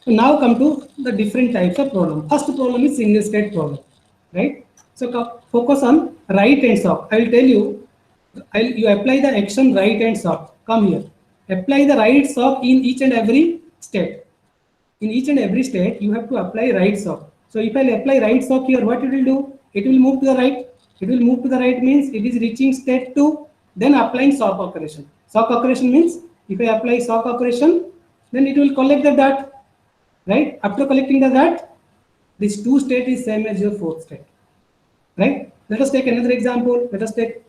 So now come to the different types of problem. First problem is single state problem, right? So focus on right and sock. I will tell you, you apply the action right and sock. Come here. Apply the right sock in each and every state. In each and every state, you have to apply right sock. So if I apply right sock here, what it will do? It will move to the right. It will move to the right means it is reaching state 2, then applying sock operation. Sock operation means if I apply sock operation, then it will collect the dirt, right? After collecting the dirt, this 2 state is same as your 4th state, right? Let us take another example. Let us take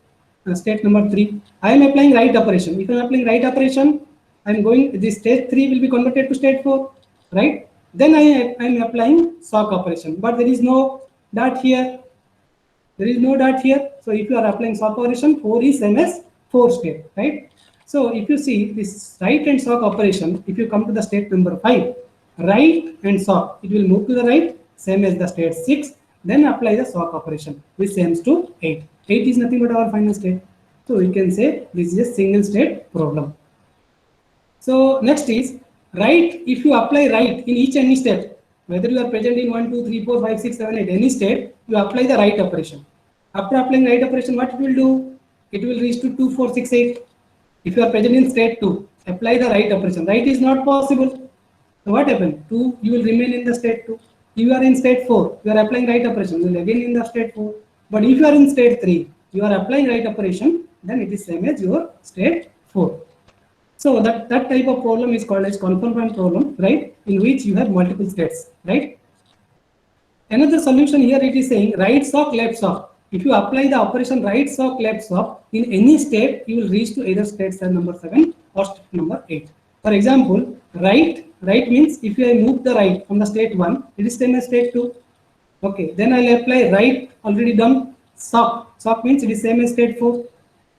state number 3. I am applying right operation. If I am applying right operation, I am going, this state 3 will be converted to state 4, right? Then I am applying sock operation, but there is no dirt here. There is no dirt here. So if you are applying sock operation, 4 is same as 4 state, right? So if you see this right and sock operation, if you come to the state number 5, right and sock, it will move to the right, same as the state 6, then apply the sock operation, which seems to 8. 8 is nothing but our final state. So we can say this is a single state problem. So next is right. If you apply right in each and any step, whether you are present in 1, 2, 3, 4, 5, 6, 7, 8, any state, you apply the right operation. After applying right operation, what it will do? It will reach to 2, 4, 6, 8. If you are present in state 2, apply the right operation. Right is not possible. So what happened? 2, you will remain in the state 2. If you are in state 4, you are applying right operation, you will again in the state 4. But if you are in state 3, you are applying right operation, then it is same as your state 4. So that type of problem is called as conformal problem, right? In which you have multiple states, right? Another solution here, it is saying right sock, left sock. If you apply the operation right sock, left sock in any state, you will reach to either state number 7 or state number 8. For example, right means if I move the right from the state 1, it is same as state 2. Okay, then I'll apply right, already done. Sock means it is same as state 4,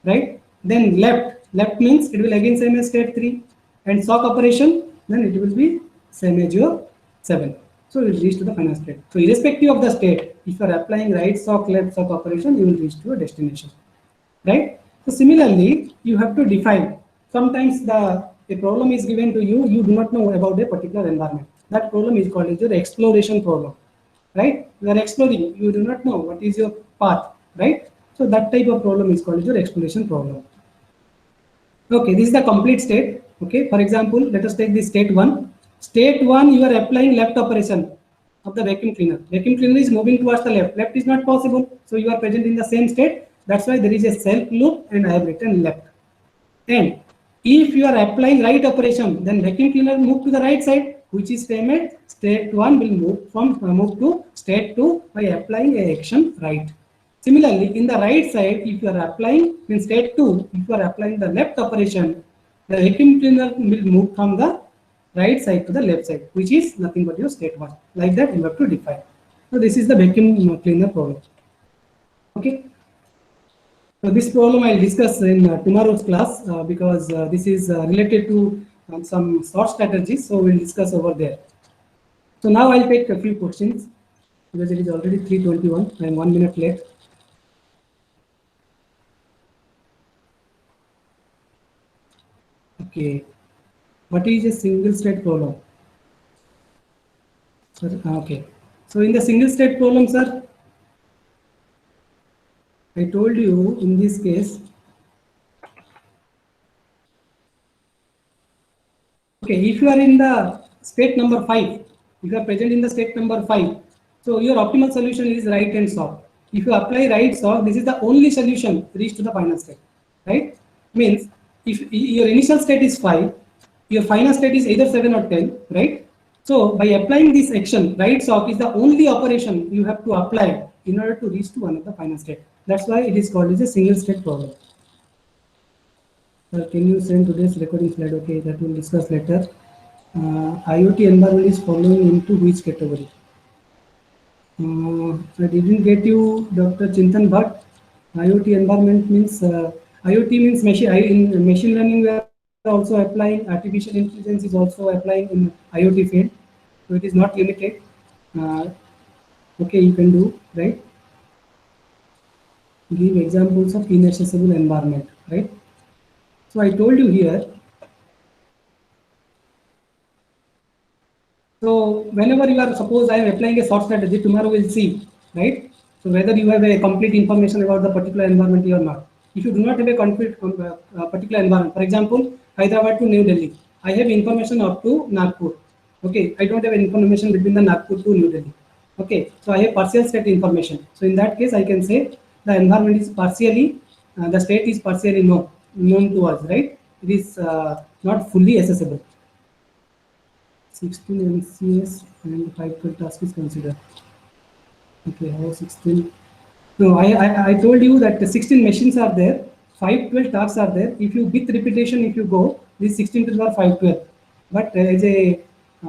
right? Then left means it will again same as state 3, and sock operation, then it will be same as your 7. So it will reach to the final state. So irrespective of the state, if you are applying right sock, left sock operation, you will reach to a destination, right? So similarly, you have to define. Sometimes a problem is given to you, you do not know about a particular environment. That problem is called as your exploration problem, right? You are exploring, you do not know what is your path, right? So that type of problem is called as your exploration problem. Okay, this is the complete state. Okay, for example, let us take this state 1. State 1, you are applying left operation of the vacuum cleaner. Vacuum cleaner is moving towards the left. Left is not possible. So you are present in the same state. That's why there is a self loop and I have written left. And if you are applying right operation, then vacuum cleaner move to the right side, which is same as state 1 will move to state 2 by applying a action right. Similarly, in the right side, if you are applying in state 2, if you are applying the left operation, the vacuum cleaner will move from the right side to the left side, which is nothing but your state 1. Like that, you have to define. So this is the vacuum cleaner problem. Okay. So this problem I'll discuss in tomorrow's class because this is related to some sort strategies. So we'll discuss over there. So now I'll take a few questions because it is already 3:21. I'm 1 minute late. Okay. What is a single state problem? Sir, okay. So in the single state problem, sir, I told you in this case. Okay, if you are in the state number 5, if you are present in the state number 5, so your optimal solution is right hand sock. If you apply right sock, this is the only solution to reach to the final state, right? Means if your initial state is 5, your final state is either 7 or 10, right? So by applying this action, right sock is the only operation you have to apply in order to reach to one of the final state. That's why it is called as a single state problem. Can you send today's recording slide? Okay, that we'll discuss later. IoT environment is following into which category? I didn't get you, Dr. Chintan Bhatt. IoT environment means IoT means machine. In machine learning, we are also applying artificial intelligence is also applying in IoT field. So it is not limited. Okay, you can do right. Give examples of inaccessible environment, right? So I told you here. So whenever you are, suppose I am applying a sort strategy, tomorrow we'll see, right? So whether you have a complete information about the particular environment or not. If you do not have a complete particular environment, for example, Hyderabad to New Delhi, I have information up to Nagpur. Okay, I don't have any information between the Nagpur to New Delhi. Okay, so I have partial state information. So in that case, I can say the environment is partially, the state is partially known to us, right? It is not fully accessible. 16 MCS and 512 task is considered. Okay, how 16? No, I told you that the 16 machines are there, 512 tasks are there. If you with repetition, if you go, this 16 to the 512. But as a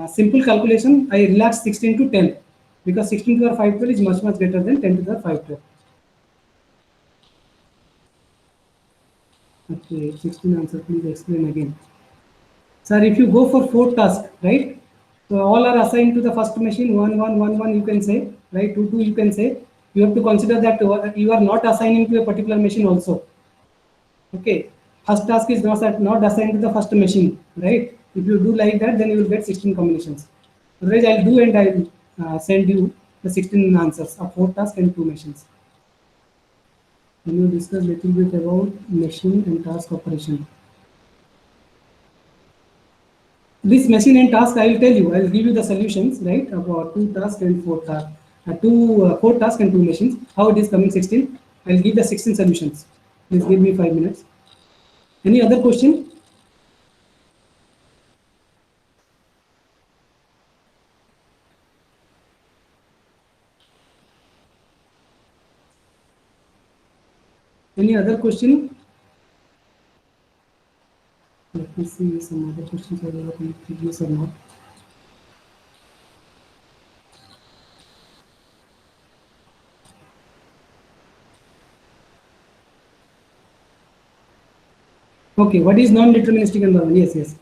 simple calculation, I relax 16 to 10 because 16 to the 512 is much greater than 10 to the 512. Okay, 16 answer, please explain again. Sir, if you go for 4 tasks, right? So all are assigned to the first machine, 1, 1, 1, 1 you can say, right? 2, 2 you can say. You have to consider that you are not assigning to a particular machine also. Okay, first task is not assigned to the first machine, right? If you do like that, then you will get 16 combinations. Otherwise, I'll do and I'll send you the 16 answers of 4 tasks and 2 machines. Can you discuss a little bit about machine and task operation? This machine and task, I will tell you. I will give you the solutions, right? About 2 tasks and 4 tasks. 4 tasks and 2 machines. How it is coming 16? I will give the 16 solutions. Please give me 5 minutes. Any other question? Any other question? Let me see some other questions are there in previous or not. Okay, what is non-deterministic environment? Yes, yes.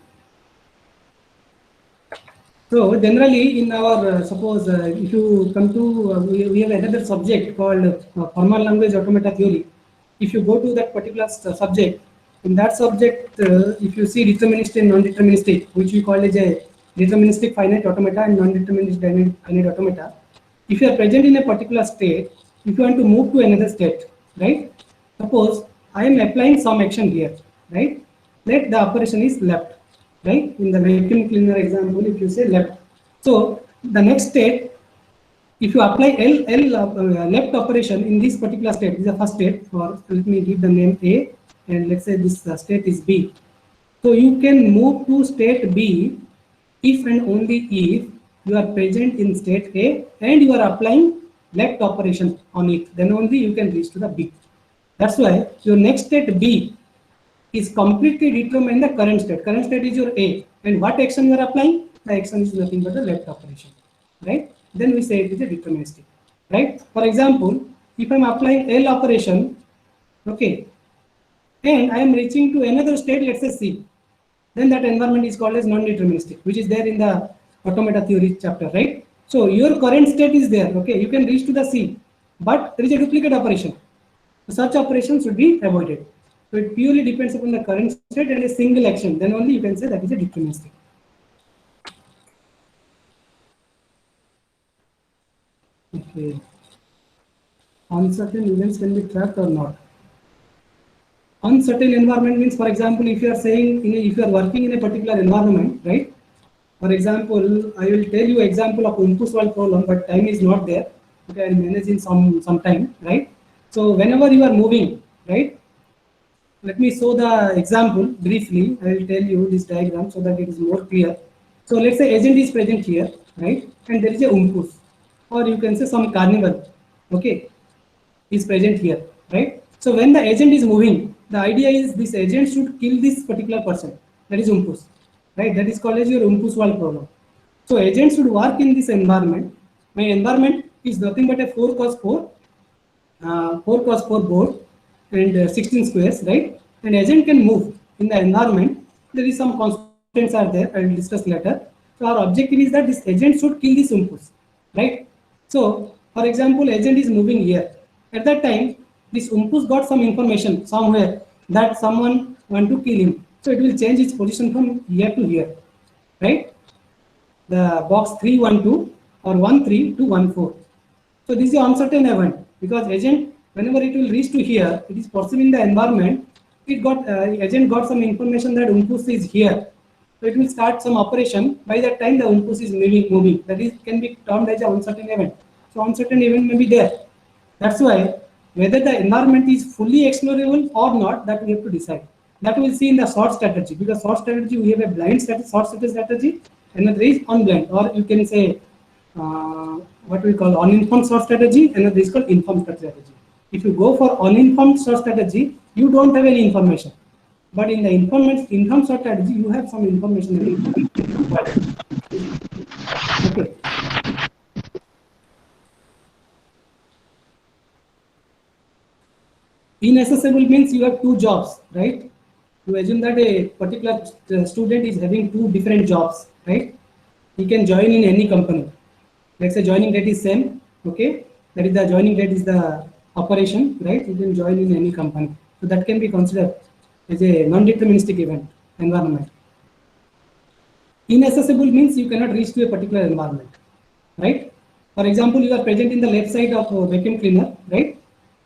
So generally in our suppose if you come to we have another subject called formal language automata theory. If you go to that particular subject, in that subject if you see deterministic and non-deterministic, which we call as a deterministic finite automata and non-deterministic finite automata. If you are present in a particular state, if you want to move to another state, right? Suppose I am applying some action here, right? Let the operation is left, right? In the vacuum cleaner example, if you say left, so the next state, if you apply left operation in this particular state, this is the first state, or let me give the name A, and let's say this state is B. So you can move to state B if and only if you are present in state A and you are applying left operation on it, then only you can reach to the B. That's why your next state B is completely determined the current state. Current state is your A, and what action you are applying? The action is nothing but the left operation, right? Then we say it is a deterministic, right? For example, if I am applying L operation, okay, and I am reaching to another state, let's say C, then that environment is called as non-deterministic, which is there in the automata theory chapter, right? So your current state is there, okay, you can reach to the C, but there is a duplicate operation. So such operations should be avoided. So it purely depends upon the current state and a single action, then only you can say that is a deterministic. Okay. Uncertain events can be tracked or not. Uncertain environment means, for example, if you are saying, if you are working in a particular environment, right? For example, I will tell you example of Umpuswal problem, but time is not there. Okay, I'll manage in some time, right? So whenever you are moving, right? Let me show the example briefly. I will tell you this diagram so that it is more clear. So let's say agent is present here, right? And there is a Umpus, or you can say some carnival, okay, is present here, right? So when the agent is moving, the idea is this agent should kill this particular person, that is Umpus, right? That is called as your Umpuswal problem. So agent should work in this environment. My environment is nothing but a 4 cross 4 board and 16 squares, right? And agent can move in the environment. There is some constraints are there, I will discuss later. So our objective is that this agent should kill this Umpus, right? So for example, agent is moving here. At that time, this Umpus got some information somewhere that someone want to kill him. So it will change its position from here to here, right? The box 312 or 13 to 14. So this is an uncertain event because agent, whenever it will reach to here, it is perceiving the environment. It got agent got some information that Umpus is here, so it will start some operation. By that time, the Umpus is moving. That is can be termed as an uncertain event. So uncertain event may be there. That's why whether the environment is fully explorable or not, that we have to decide. That we will see in the sort strategy, because sort strategy we have a blind sort strategy, another is unblind, or you can say what we call uninformed sort strategy, another is called informed strategy. If you go for uninformed sort strategy, you don't have any information. But in the informed sort strategy, you have some information. Okay. Inaccessible means you have two jobs, right? You assume that a particular student is having two different jobs, right? He can join in any company. Let's say joining date is same, okay? That is the joining date is the operation, right? You can join in any company. So that can be considered as a non-deterministic event environment. Inaccessible means you cannot reach to a particular environment, right? For example, you are present in the left side of a vacuum cleaner, right?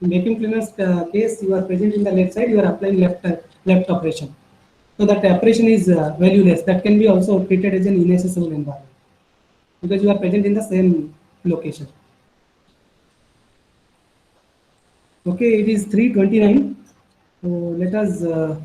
In vacuum cleaner's case, you are present in the left side, you are applying left operation. So that operation is valueless. That can be also treated as an inaccessible environment because you are present in the same location. Okay, it is 3:29. So let us